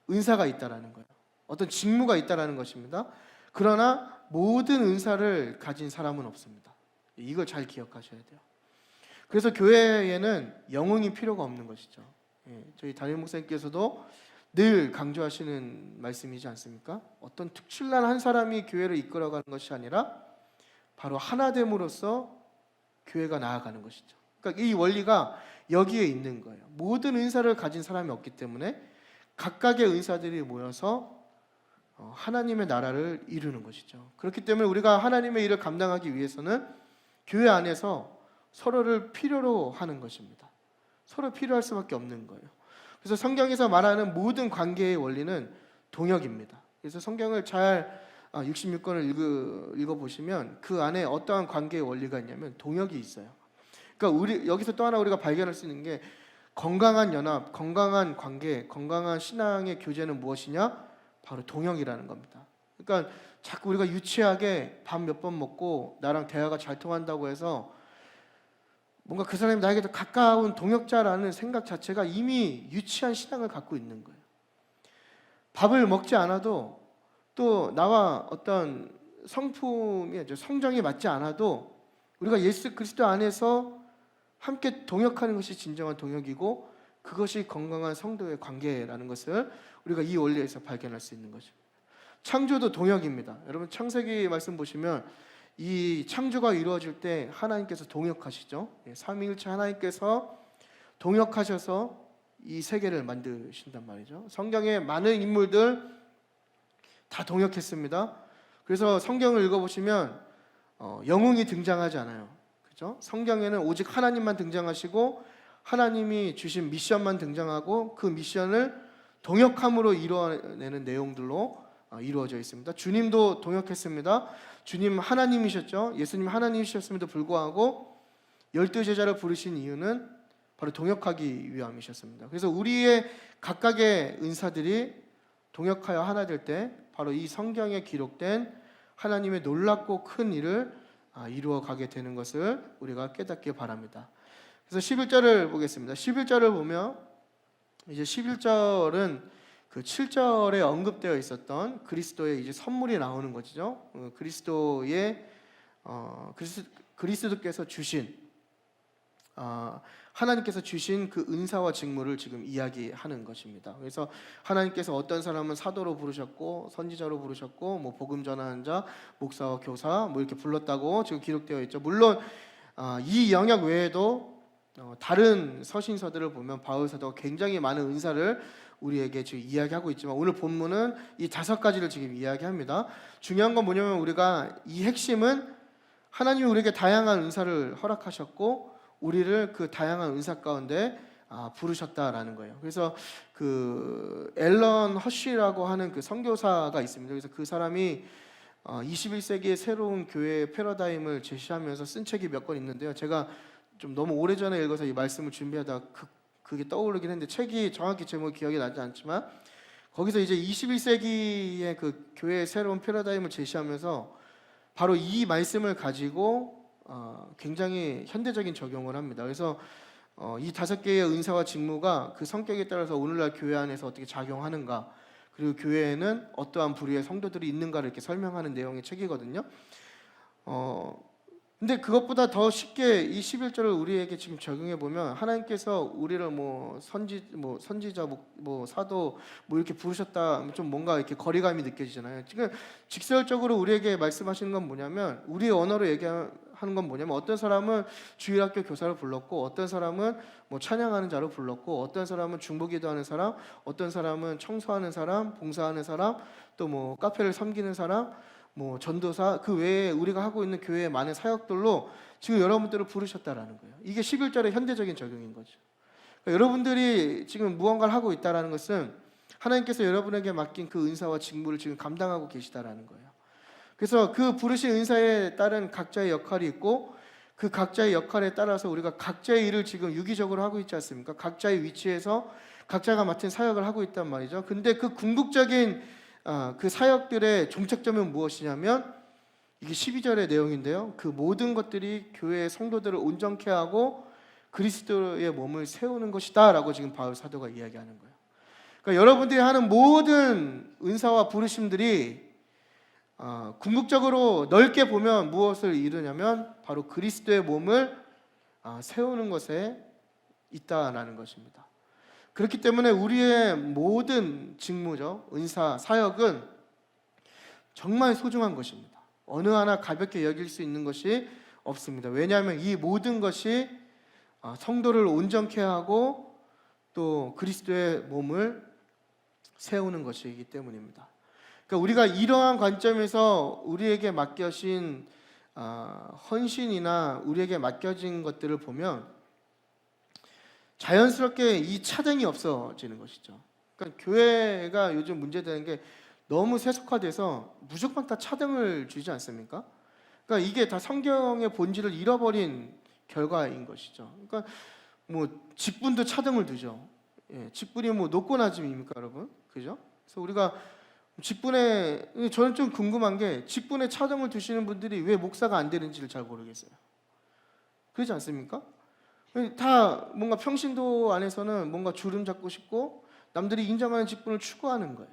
은사가 있다라는 거예요. 어떤 직무가 있다라는 것입니다. 그러나 모든 은사를 가진 사람은 없습니다. 이걸 잘 기억하셔야 돼요. 그래서 교회에는 영웅이 필요가 없는 것이죠. 예, 저희 담임 목사님께서도 늘 강조하시는 말씀이지 않습니까? 어떤 특출난 한 사람이 교회를 이끌어가는 것이 아니라 바로 하나됨으로써 교회가 나아가는 것이죠. 그러니까 이 원리가 여기에 있는 거예요. 모든 은사를 가진 사람이 없기 때문에 각각의 은사들이 모여서 하나님의 나라를 이루는 것이죠. 그렇기 때문에 우리가 하나님의 일을 감당하기 위해서는 교회 안에서 서로를 필요로 하는 것입니다. 서로 필요할 수밖에 없는 거예요. 그래서 성경에서 말하는 모든 관계의 원리는 동역입니다. 그래서 성경을 잘 66권을 읽어보시면 그 안에 어떠한 관계의 원리가 있냐면 동역이 있어요. 그러니까 여기서 또 하나 우리가 발견할 수 있는 게 건강한 연합, 건강한 관계, 건강한 신앙의 교제는 무엇이냐? 바로 동역이라는 겁니다. 그러니까 자꾸 우리가 유치하게 밥 몇 번 먹고 나랑 대화가 잘 통한다고 해서 뭔가 그 사람이 나에게 더 가까운 동역자라는 생각 자체가 이미 유치한 신앙을 갖고 있는 거예요. 밥을 먹지 않아도 또 나와 어떤 성품이 성정이 맞지 않아도 우리가 예수 그리스도 안에서 함께 동역하는 것이 진정한 동역이고 그것이 건강한 성도의 관계라는 것을 우리가 이 원리에서 발견할 수 있는 거죠. 창조도 동역입니다. 여러분 창세기 말씀 보시면 이 창조가 이루어질 때 하나님께서 동역하시죠. 삼위일체 하나님께서 동역하셔서 이 세계를 만드신단 말이죠. 성경에 많은 인물들 다 동역했습니다. 그래서 성경을 읽어보시면 영웅이 등장하지 않아요. 그렇죠? 성경에는 오직 하나님만 등장하시고 하나님이 주신 미션만 등장하고 그 미션을 동역함으로 이루어내는 내용들로 이루어져 있습니다. 주님도 동역했습니다. 주님 하나님이셨죠. 예수님 하나님이셨음에도 불구하고 12제자를 부르신 이유는 바로 동역하기 위함이셨습니다. 그래서 우리의 각각의 은사들이 동역하여 하나 될 때 바로 이 성경에 기록된 하나님의 놀랍고 큰 일을 이루어 가게 되는 것을 우리가 깨닫기 바랍니다. 그래서 11절을 보겠습니다. 11절을 보면 이제 11절은 그 7절에 언급되어 있었던 그리스도의 이제 선물이 나오는 것이죠. 그리스도께서 주신 하나님께서 주신 그 은사와 직무를 지금 이야기하는 것입니다. 그래서 하나님께서 어떤 사람은 사도로 부르셨고 선지자로 부르셨고 뭐 복음 전하는 자, 목사와 교사 뭐 이렇게 불렀다고 지금 기록되어 있죠. 물론 이 영역 외에도 다른 서신서들을 보면 바울 사도가 굉장히 많은 은사를 우리에게 지금 이야기하고 있지만 오늘 본문은 이 5가지를 지금 이야기합니다. 중요한 건 뭐냐면 우리가 이 핵심은 하나님이 우리에게 다양한 은사를 허락하셨고 우리를 그 다양한 은사 가운데 부르셨다라는 거예요. 그래서 그 앨런 허쉬라고 하는 그 선교사가 있습니다. 그래서 그 사람이 21세기의 새로운 교회의 패러다임을 제시하면서 쓴 책이 몇 권 있는데요. 제가 좀 너무 오래전에 읽어서 이 말씀을 준비하다 그게 떠오르긴 했는데 책이 정확히 제목이 기억이 나지 않지만 거기서 이제 21세기의 그 교회의 새로운 패러다임을 제시하면서 바로 이 말씀을 가지고 굉장히 현대적인 적용을 합니다. 그래서 이 5개의 은사와 직무가 그 성격에 따라서 오늘날 교회 안에서 어떻게 작용하는가 그리고 교회에는 어떠한 부류의 성도들이 있는가를 이렇게 설명하는 내용의 책이거든요. 근데 그것보다 더 쉽게 이 11절을 우리에게 지금 적용해 보면 하나님께서 우리를 선지자, 사도 이렇게 부르셨다 좀 뭔가 이렇게 거리감이 느껴지잖아요. 지금 직설적으로 우리에게 말씀하시는 건 뭐냐면 우리의 언어로 얘기하는 건 뭐냐면 어떤 사람은 주일학교 교사를 불렀고 어떤 사람은 찬양하는 자로 불렀고 어떤 사람은 중보기도하는 사람, 어떤 사람은 청소하는 사람, 봉사하는 사람, 또 카페를 섬기는 사람, 전도사 그 외에 우리가 하고 있는 교회의 많은 사역들로 지금 여러분들을 부르셨다라는 거예요. 이게 11절의 현대적인 적용인 거죠. 그러니까 여러분들이 지금 무언가를 하고 있다라는 것은 하나님께서 여러분에게 맡긴 그 은사와 직무를 지금 감당하고 계시다라는 거예요. 그래서 그 부르신 은사에 따른 각자의 역할이 있고 그 각자의 역할에 따라서 우리가 각자의 일을 지금 유기적으로 하고 있지 않습니까? 각자의 위치에서 각자가 맡은 사역을 하고 있단 말이죠. 근데 그 궁극적인 그 사역들의 종착점은 무엇이냐면 이게 12절의 내용인데요. 그 모든 것들이 교회의 성도들을 온전케 하고 그리스도의 몸을 세우는 것이다 라고 지금 바울 사도가 이야기하는 거예요. 그러니까 여러분들이 하는 모든 은사와 부르심들이 궁극적으로 넓게 보면 무엇을 이루냐면 바로 그리스도의 몸을 세우는 것에 있다라는 것입니다. 그렇기 때문에 우리의 모든 직무죠, 은사, 사역은 정말 소중한 것입니다. 어느 하나 가볍게 여길 수 있는 것이 없습니다. 왜냐하면 이 모든 것이 성도를 온전케 하고 또 그리스도의 몸을 세우는 것이기 때문입니다. 그러니까 우리가 이러한 관점에서 우리에게 맡겨진 헌신이나 우리에게 맡겨진 것들을 보면 자연스럽게 이 차등이 없어지는 것이죠. 그러니까 교회가 요즘 문제되는 게 너무 세속화돼서 무조건 다 차등을 주지 않습니까? 그러니까 이게 다 성경의 본질을 잃어버린 결과인 것이죠. 그러니까 뭐 직분도 차등을 두죠. 예, 직분이 뭐 노꼬나짐입니까, 여러분? 그죠? 그래서 우리가 직분에, 저는 좀 궁금한 게 직분에 차등을 두시는 분들이 왜 목사가 안 되는지를 잘 모르겠어요. 그렇지 않습니까? 다 뭔가 평신도 안에서는 뭔가 주름 잡고 싶고 남들이 인정하는 직분을 추구하는 거예요.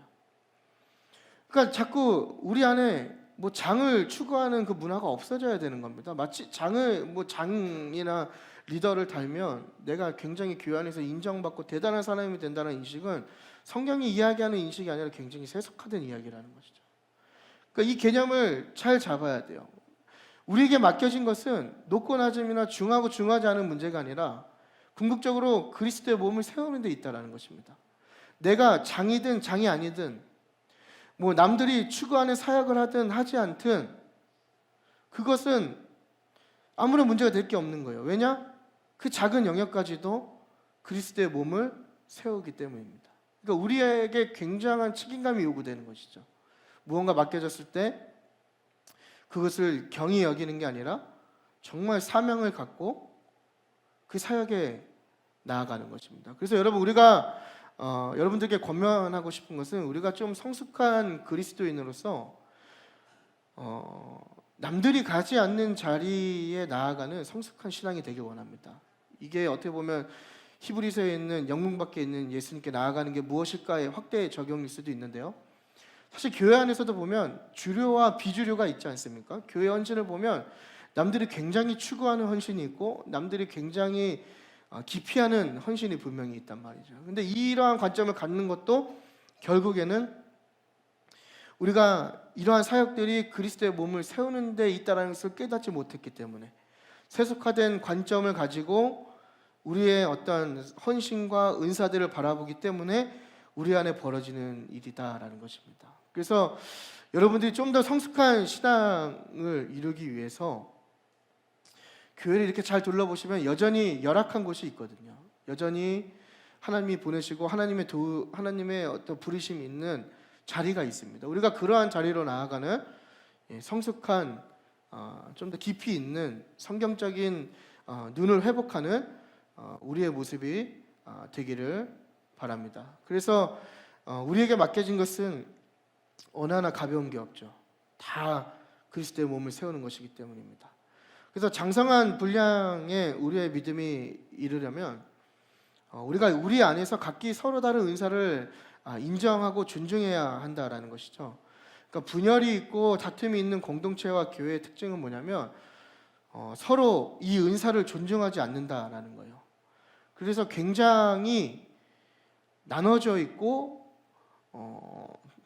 그러니까 자꾸 우리 안에 뭐 장을 추구하는 그 문화가 없어져야 되는 겁니다. 마치 장이나 리더를 달면 내가 굉장히 교회 안에서 인정받고 대단한 사람이 된다는 인식은 성경이 이야기하는 인식이 아니라 굉장히 세속화된 이야기라는 것이죠. 그러니까 이 개념을 잘 잡아야 돼요. 우리에게 맡겨진 것은 높고 낮음이나 중하고 중하지 않은 문제가 아니라 궁극적으로 그리스도의 몸을 세우는 데 있다는 것입니다. 내가 장이든 장이 아니든 뭐 남들이 추구하는 사역을 하든 하지 않든 그것은 아무런 문제가 될 게 없는 거예요. 왜냐? 그 작은 영역까지도 그리스도의 몸을 세우기 때문입니다. 그러니까 우리에게 굉장한 책임감이 요구되는 것이죠. 무언가 맡겨졌을 때 그것을 경히 여기는 게 아니라 정말 사명을 갖고 그 사역에 나아가는 것입니다. 그래서 여러분, 우리가 여러분들께 권면하고 싶은 것은 우리가 좀 성숙한 그리스도인으로서 남들이 가지 않는 자리에 나아가는 성숙한 신앙이 되길 원합니다. 이게 어떻게 보면 히브리서에 있는 영문 밖에 있는 예수님께 나아가는 게 무엇일까의 확대 적용일 수도 있는데요. 사실 교회 안에서도 보면 주류와 비주류가 있지 않습니까? 교회 헌신을 보면 남들이 굉장히 추구하는 헌신이 있고 남들이 굉장히 기피하는 헌신이 분명히 있단 말이죠. 근데 이러한 관점을 갖는 것도 결국에는 우리가 이러한 사역들이 그리스도의 몸을 세우는 데 있다는 것을 깨닫지 못했기 때문에 세속화된 관점을 가지고 우리의 어떤 헌신과 은사들을 바라보기 때문에 우리 안에 벌어지는 일이다라는 것입니다. 그래서 여러분들이 좀 더 성숙한 신앙을 이루기 위해서 교회를 이렇게 잘 둘러보시면 여전히 열악한 곳이 있거든요. 여전히 하나님이 보내시고 하나님의 어떤 부르심이 있는 자리가 있습니다. 우리가 그러한 자리로 나아가는 성숙한 좀 더 깊이 있는 성경적인 눈을 회복하는 우리의 모습이 되기를 바랍니다. 그래서 우리에게 맡겨진 것은 어느 하나 가벼운 게 없죠. 다 그리스도의 몸을 세우는 것이기 때문입니다. 그래서 장성한 분량의 우리의 믿음이 이르려면 우리가 우리 안에서 각기 서로 다른 은사를 인정하고 존중해야 한다라는 것이죠. 그러니까 분열이 있고 다툼이 있는 공동체와 교회의 특징은 뭐냐면 서로 이 은사를 존중하지 않는다라는 거예요. 그래서 굉장히 나눠져 있고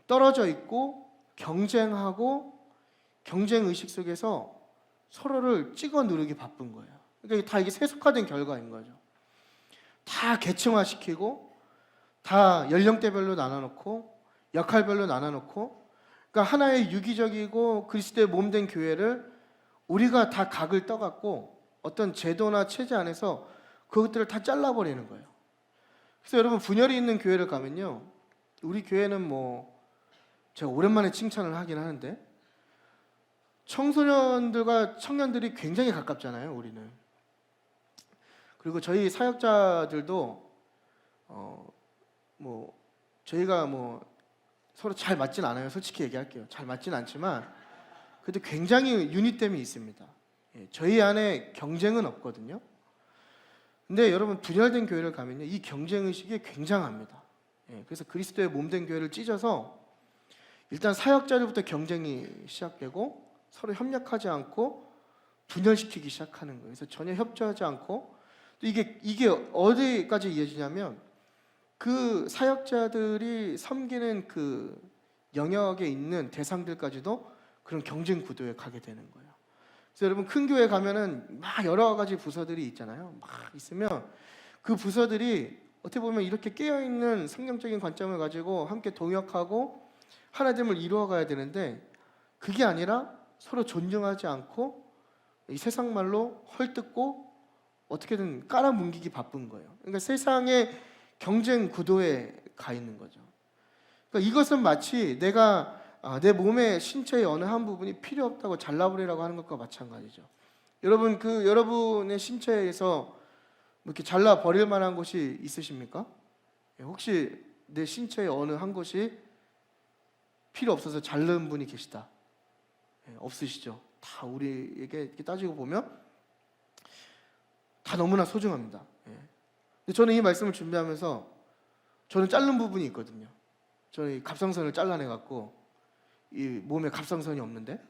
떨어져 있고 경쟁하고 경쟁 의식 속에서 서로를 찍어 누르기 바쁜 거예요. 그러니까 다 이게 세속화된 결과인 거죠. 다 계층화시키고 다 연령대별로 나눠놓고 역할별로 나눠놓고, 그러니까 하나의 유기적이고 그리스도의 몸된 교회를 우리가 다 각을 떠갖고 어떤 제도나 체제 안에서 그것들을 다 잘라버리는 거예요. 그래서 여러분, 분열이 있는 교회를 가면요, 우리 교회는 제가 오랜만에 칭찬을 하긴 하는데 청소년들과 청년들이 굉장히 가깝잖아요, 우리는. 그리고 저희 사역자들도 저희가 서로 잘 맞진 않아요. 솔직히 얘기할게요. 잘 맞진 않지만 그래도 굉장히 유닛됨이 있습니다. 저희 안에 경쟁은 없거든요. 근데 여러분, 분열된 교회를 가면요, 이 경쟁 의식이 굉장합니다. 그래서 그리스도의 몸된 교회를 찢어서 일단 사역자들부터 경쟁이 시작되고 서로 협력하지 않고 분열시키기 시작하는 거예요. 그래서 전혀 협조하지 않고, 또 이게 어디까지 이어지냐면 그 사역자들이 섬기는 그 영역에 있는 대상들까지도 그런 경쟁 구도에 가게 되는 거예요. 그래서 여러분, 큰 교회 가면은 막 여러 가지 부서들이 있잖아요. 막 있으면 그 부서들이 어떻게 보면 이렇게 깨어있는 성경적인 관점을 가지고 함께 동역하고 하나됨을 이루어가야 되는데 그게 아니라 서로 존중하지 않고 이 세상 말로 헐뜯고 어떻게든 깔아뭉개기 바쁜 거예요. 그러니까 세상의 경쟁 구도에 가 있는 거죠. 그러니까 이것은 마치 내가 내 몸의 신체의 어느 한 부분이 필요 없다고 잘라버리라고 하는 것과 마찬가지죠. 여러분, 여러분의 신체에서 뭐 이렇게 잘라 버릴 만한 곳이 있으십니까? 혹시 내 신체의 어느 한 곳이 필요 없어서 자른 분이 계시다? 없으시죠? 다 우리에게 이렇게 따지고 보면 다 너무나 소중합니다. 근데 저는 이 말씀을 준비하면서 저는 자른 부분이 있거든요. 저는 이 갑상선을 잘라내 갖고 이 몸에 갑상선이 없는데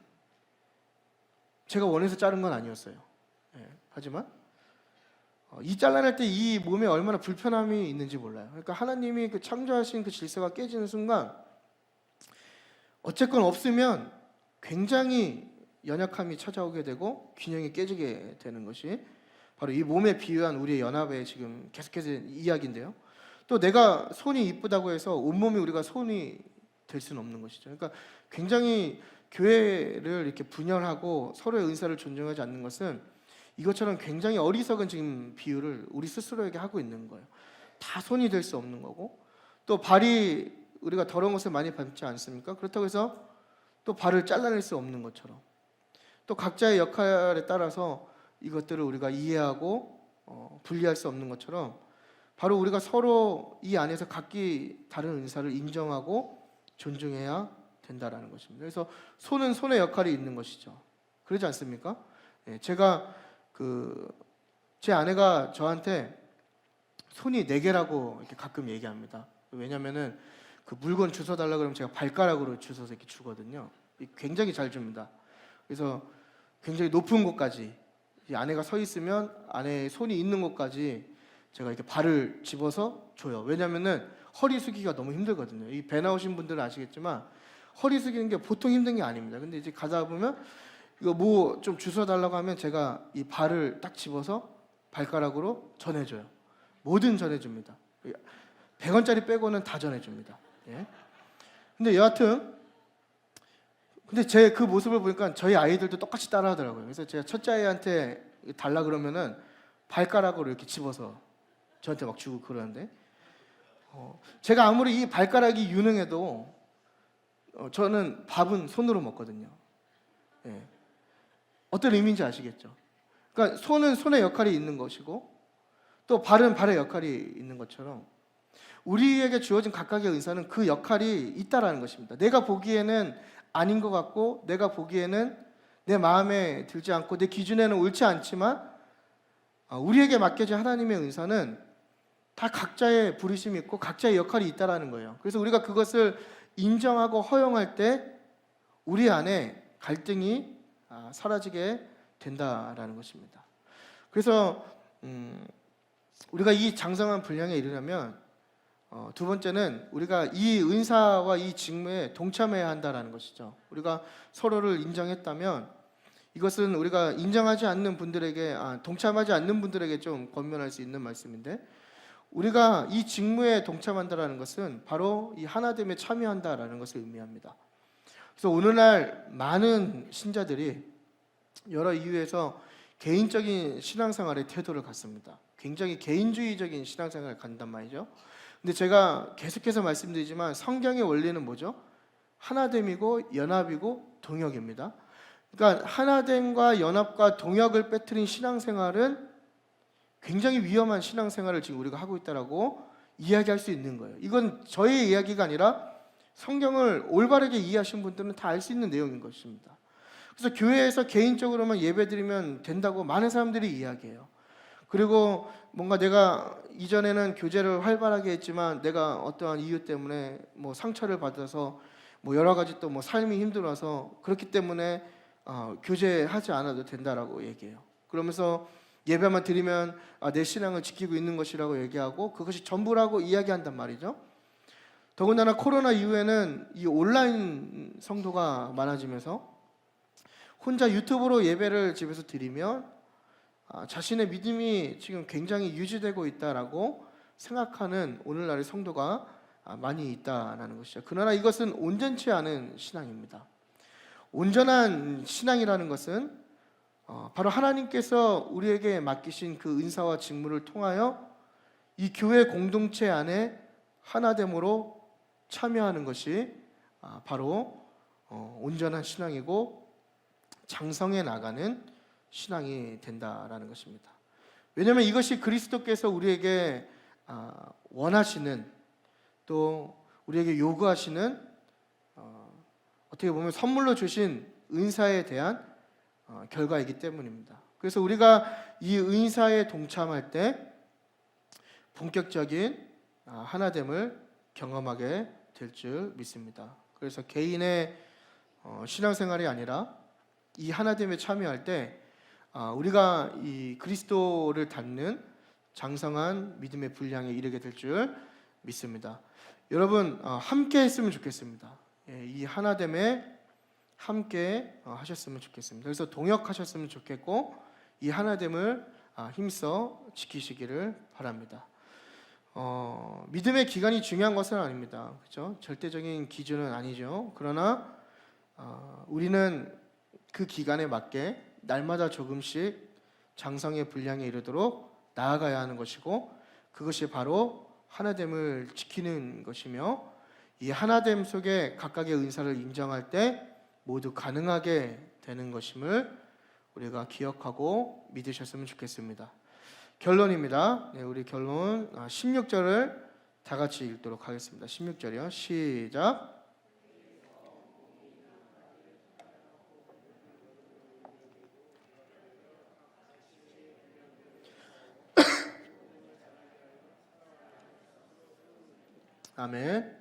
제가 원해서 자른 건 아니었어요. 하지만 이 잘라낼 때 이 몸에 얼마나 불편함이 있는지 몰라요. 그러니까 하나님이 그 창조하신 그 질서가 깨지는 순간 어쨌건 없으면 굉장히 연약함이 찾아오게 되고 균형이 깨지게 되는 것이 바로 이 몸에 비유한 우리의 연합의 지금 계속해서 이야기인데요. 또 내가 손이 이쁘다고 해서 온몸이 우리가 손이 될 수는 없는 것이죠. 그러니까 굉장히 교회를 이렇게 분열하고 서로의 은사를 존중하지 않는 것은 이것처럼 굉장히 어리석은 지금 비유를 우리 스스로에게 하고 있는 거예요. 다 손이 될 수 없는 거고, 또 발이 우리가 더러운 것을 많이 밟지 않습니까? 그렇다고 해서 또 발을 잘라낼 수 없는 것처럼, 또 각자의 역할에 따라서 이것들을 우리가 이해하고 분리할 수 없는 것처럼 바로 우리가 서로 이 안에서 각기 다른 은사를 인정하고 존중해야 된다라는 것입니다. 그래서 손은 손의 역할이 있는 것이죠. 그러지 않습니까? 제가 제 아내가 저한테 손이 4개라고 이렇게 가끔 얘기합니다. 왜냐면은 그 물건 주워 달라 그러면 제가 발가락으로 주워서 이렇게 주거든요. 굉장히 잘 줍니다. 그래서 굉장히 높은 곳까지 이 아내가 서 있으면 아내의 손이 있는 곳까지 제가 이렇게 발을 집어서 줘요. 왜냐면은 허리 숙이기가 너무 힘들거든요. 이 배 나오신 분들은 아시겠지만 허리 숙이는 게 보통 힘든 게 아닙니다. 근데 이제 가다 보면 이거 뭐 좀 주워 달라고 하면 제가 이 발을 딱 집어서 발가락으로 전해줘요. 뭐든 전해줍니다. 100원짜리 빼고는 다 전해줍니다. 근데 여하튼 근데 제 그 모습을 보니까 저희 아이들도 똑같이 따라하더라고요. 그래서 제가 첫째 아이한테 달라 그러면은 발가락으로 이렇게 집어서 저한테 막 주고 그러는데 제가 아무리 이 발가락이 유능해도 저는 밥은 손으로 먹거든요. 어떤 의미인지 아시겠죠? 그러니까 손은 손의 역할이 있는 것이고 또 발은 발의 역할이 있는 것처럼 우리에게 주어진 각각의 은사는 그 역할이 있다라는 것입니다. 내가 보기에는 아닌 것 같고 내가 보기에는 내 마음에 들지 않고 내 기준에는 옳지 않지만 우리에게 맡겨진 하나님의 은사는 다 각자의 부르심이 있고 각자의 역할이 있다라는 거예요. 그래서 우리가 그것을 인정하고 허용할 때 우리 안에 갈등이 사라지게 된다라는 것입니다. 그래서 우리가 이 장성한 분량에 이르려면 두 번째는 우리가 이 은사와 이 직무에 동참해야 한다라는 것이죠. 우리가 서로를 인정했다면 이것은 우리가 인정하지 않는 분들에게 동참하지 않는 분들에게 좀 권면할 수 있는 말씀인데 우리가 이 직무에 동참한다라는 것은 바로 이 하나됨에 참여한다라는 것을 의미합니다. 그래서 오늘날 많은 신자들이 여러 이유에서 개인적인 신앙생활의 태도를 갖습니다. 굉장히 개인주의적인 신앙생활을 갖는단 말이죠. 근데 제가 계속해서 말씀드리지만 성경의 원리는 뭐죠? 하나됨이고 연합이고 동역입니다. 그러니까 하나됨과 연합과 동역을 빼뜨린 신앙생활은 굉장히 위험한 신앙생활을 지금 우리가 하고 있다라고 이야기할 수 있는 거예요. 이건 저의 이야기가 아니라 성경을 올바르게 이해하신 분들은 다 알 수 있는 내용인 것입니다. 그래서 교회에서 개인적으로만 예배드리면 된다고 많은 사람들이 이야기해요. 그리고 뭔가 내가 이전에는 교제를 활발하게 했지만 내가 어떠한 이유 때문에 뭐 상처를 받아서 뭐 여러 가지 또 뭐 삶이 힘들어서 그렇기 때문에 교제하지 않아도 된다라고 얘기해요. 그러면서 예배만 드리면 내 신앙을 지키고 있는 것이라고 얘기하고 그것이 전부라고 이야기한단 말이죠. 더군다나 코로나 이후에는 이 온라인 성도가 많아지면서 혼자 유튜브로 예배를 집에서 드리면 자신의 믿음이 지금 굉장히 유지되고 있다라고 생각하는 오늘날의 성도가 많이 있다라는 것이죠. 그러나 이것은 온전치 않은 신앙입니다. 온전한 신앙이라는 것은 바로 하나님께서 우리에게 맡기신 그 은사와 직무를 통하여 이 교회 공동체 안에 하나됨으로 참여하는 것이 바로 온전한 신앙이고 장성해 나가는 신앙이 된다라는 것입니다. 왜냐하면 이것이 그리스도께서 우리에게 원하시는, 또 우리에게 요구하시는 어떻게 보면 선물로 주신 은사에 대한 결과이기 때문입니다. 그래서 우리가 이 은사에 동참할 때 본격적인 하나됨을 경험하게 될 줄 믿습니다. 그래서 개인의 신앙생활이 아니라 이 하나됨에 참여할 때 우리가 이 그리스도를 닮는 장성한 믿음의 분량에 이르게 될 줄 믿습니다. 여러분 함께 했으면 좋겠습니다. 이 하나됨에 함께 하셨으면 좋겠습니다. 그래서 동역하셨으면 좋겠고 이 하나됨을 힘써 지키시기를 바랍니다. 믿음의 기간이 중요한 것은 아닙니다. 그렇죠? 절대적인 기준은 아니죠. 그러나 우리는 그 기간에 맞게 날마다 조금씩 장성의 분량에 이르도록 나아가야 하는 것이고, 그것이 바로 하나됨을 지키는 것이며, 이 하나됨 속에 각각의 은사를 인정할 때 모두 가능하게 되는 것임을 우리가 기억하고 믿으셨으면 좋겠습니다. 결론입니다. 우리 결론 16절을 다 같이 읽도록 하겠습니다. 16절이요. 시작. 아멘.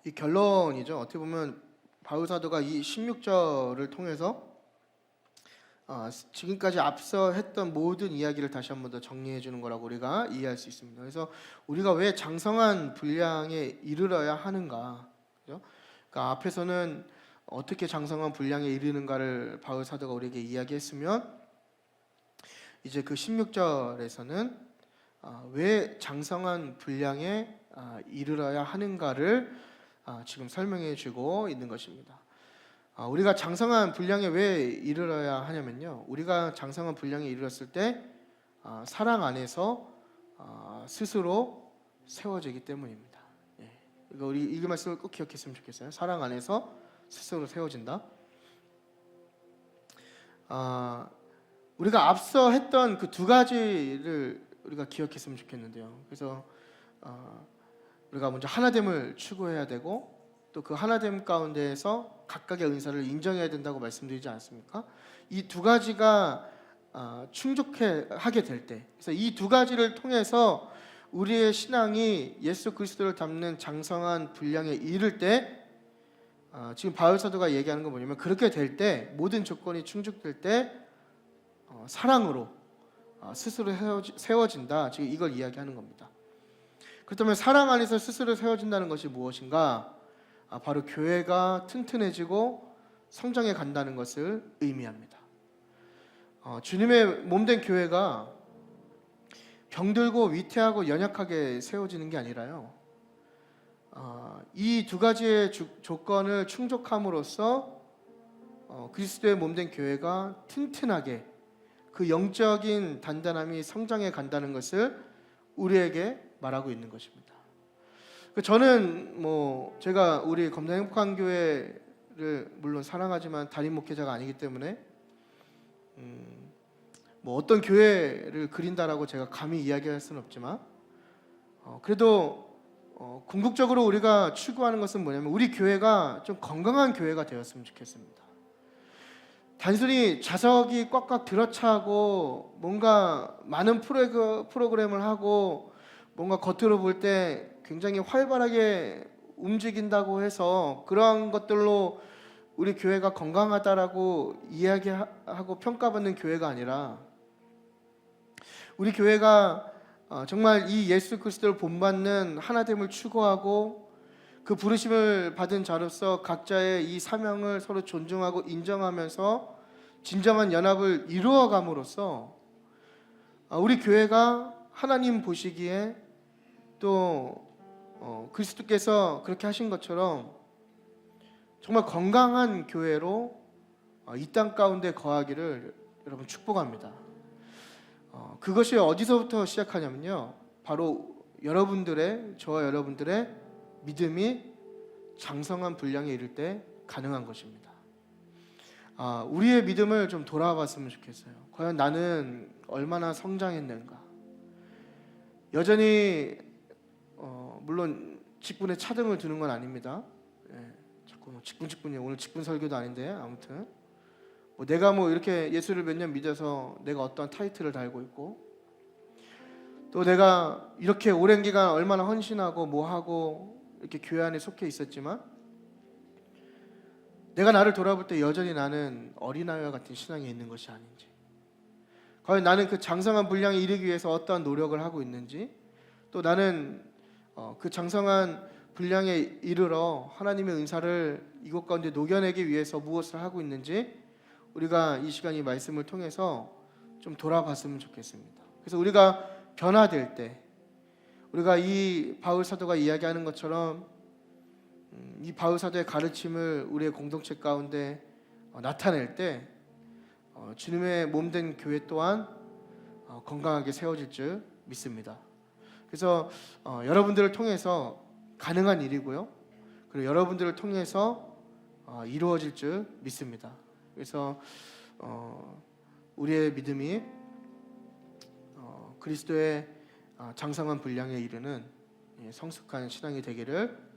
이 결론이죠. 어떻게 보면 바울 사도가 이 16절을 통해서 지금까지 앞서 했던 모든 이야기를 다시 한 번 더 정리해 주는 거라고 우리가 이해할 수 있습니다. 그래서 우리가 왜 장성한 분량에 이르러야 하는가, 그죠? 그러니까 앞에서는 어떻게 장성한 분량에 이르는가를 바울 사도가 우리에게 이야기했으면, 이제 그 16절에서는 왜 장성한 분량에 이르러야 하는가를 지금 설명해 주고 있는 것입니다. 우리가 장성한 분량에 왜 이르러야 하냐면요, 우리가 장성한 분량에 이르렀을 때 사랑 안에서 스스로 세워지기 때문입니다. 이거 우리 이 말씀을 꼭 기억했으면 좋겠어요. 사랑 안에서 스스로 세워진다. 우리가 앞서 했던 그 두 가지를 우리가 기억했으면 좋겠는데요. 그래서 우리가 먼저 하나됨을 추구해야 되고, 또 그 하나됨 가운데에서 각각의 은사를 인정해야 된다고 말씀드리지 않습니까? 이 두 가지가 충족하게 될 때, 그래서 이 두 가지를 통해서 우리의 신앙이 예수 그리스도를 닮는 장성한 분량에 이를 때, 지금 바울 사도가 얘기하는 건 뭐냐면, 그렇게 될 때, 모든 조건이 충족될 때 사랑으로 스스로 세워진다, 지금 이걸 이야기하는 겁니다. 그렇다면 사랑 안에서 스스로 세워진다는 것이 무엇인가? 바로 교회가 튼튼해지고 성장해 간다는 것을 의미합니다. 주님의 몸된 교회가 병들고 위태하고 연약하게 세워지는 게 아니라요, 이 두 가지의 조건을 충족함으로써 그리스도의 몸된 교회가 튼튼하게 그 영적인 단단함이 성장해 간다는 것을 우리에게 말하고 있는 것입니다. 저는 제가 우리 검단 행복한 교회를 물론 사랑하지만 담임 목회자가 아니기 때문에 어떤 교회를 그린다라고 제가 감히 이야기할 수는 없지만, 그래도 궁극적으로 우리가 추구하는 것은 뭐냐면, 우리 교회가 좀 건강한 교회가 되었으면 좋겠습니다. 단순히 좌석이 꽉꽉 들어차고 뭔가 많은 프로그램을 하고 뭔가 겉으로 볼 때 굉장히 활발하게 움직인다고 해서 그러한 것들로 우리 교회가 건강하다라고 이야기하고 평가받는 교회가 아니라, 우리 교회가 정말 이 예수 그리스도를 본받는 하나됨을 추구하고 그 부르심을 받은 자로서 각자의 이 사명을 서로 존중하고 인정하면서 진정한 연합을 이루어감으로써 우리 교회가 하나님 보시기에 또 그리스도께서 그렇게 하신 것처럼 정말 건강한 교회로 이 땅 가운데 거하기를 여러분 축복합니다. 그것이 어디서부터 시작하냐면요, 바로 저와 여러분들의 믿음이 장성한 분량에 이를 때 가능한 것입니다. 우리의 믿음을 좀 돌아봤으면 좋겠어요. 과연 나는 얼마나 성장했는가? 여전히 물론 직분에 차등을 두는 건 아닙니다. 자꾸 직분이 오늘 직분 설교도 아닌데 아무튼 내가 이렇게 예수를 몇 년 믿어서 내가 어떠한 타이틀을 달고 있고 또 내가 이렇게 오랜 기간 얼마나 헌신하고 하고 이렇게 교회 안에 속해 있었지만 내가 나를 돌아볼 때 여전히 나는 어린아이와 같은 신앙이 있는 것이 아닌지, 과연 나는 그 장성한 분량에 이르기 위해서 어떠한 노력을 하고 있는지, 또 나는 그 장성한 분량에 이르러 하나님의 은사를 이곳 가운데 녹여내기 위해서 무엇을 하고 있는지 우리가 이 시간 이 말씀을 통해서 좀 돌아봤으면 좋겠습니다. 그래서 우리가 변화될 때, 우리가 이 바울 사도가 이야기하는 것처럼 이 바울 사도의 가르침을 우리의 공동체 가운데 나타낼 때 주님의 몸된 교회 또한 건강하게 세워질 줄 믿습니다. 그래서 여러분들을 통해서 가능한 일이고요, 그리고 여러분들을 통해서 이루어질 줄 믿습니다. 그래서 우리의 믿음이 그리스도의 장성한 분량에 이르는 성숙한 신앙이 되기를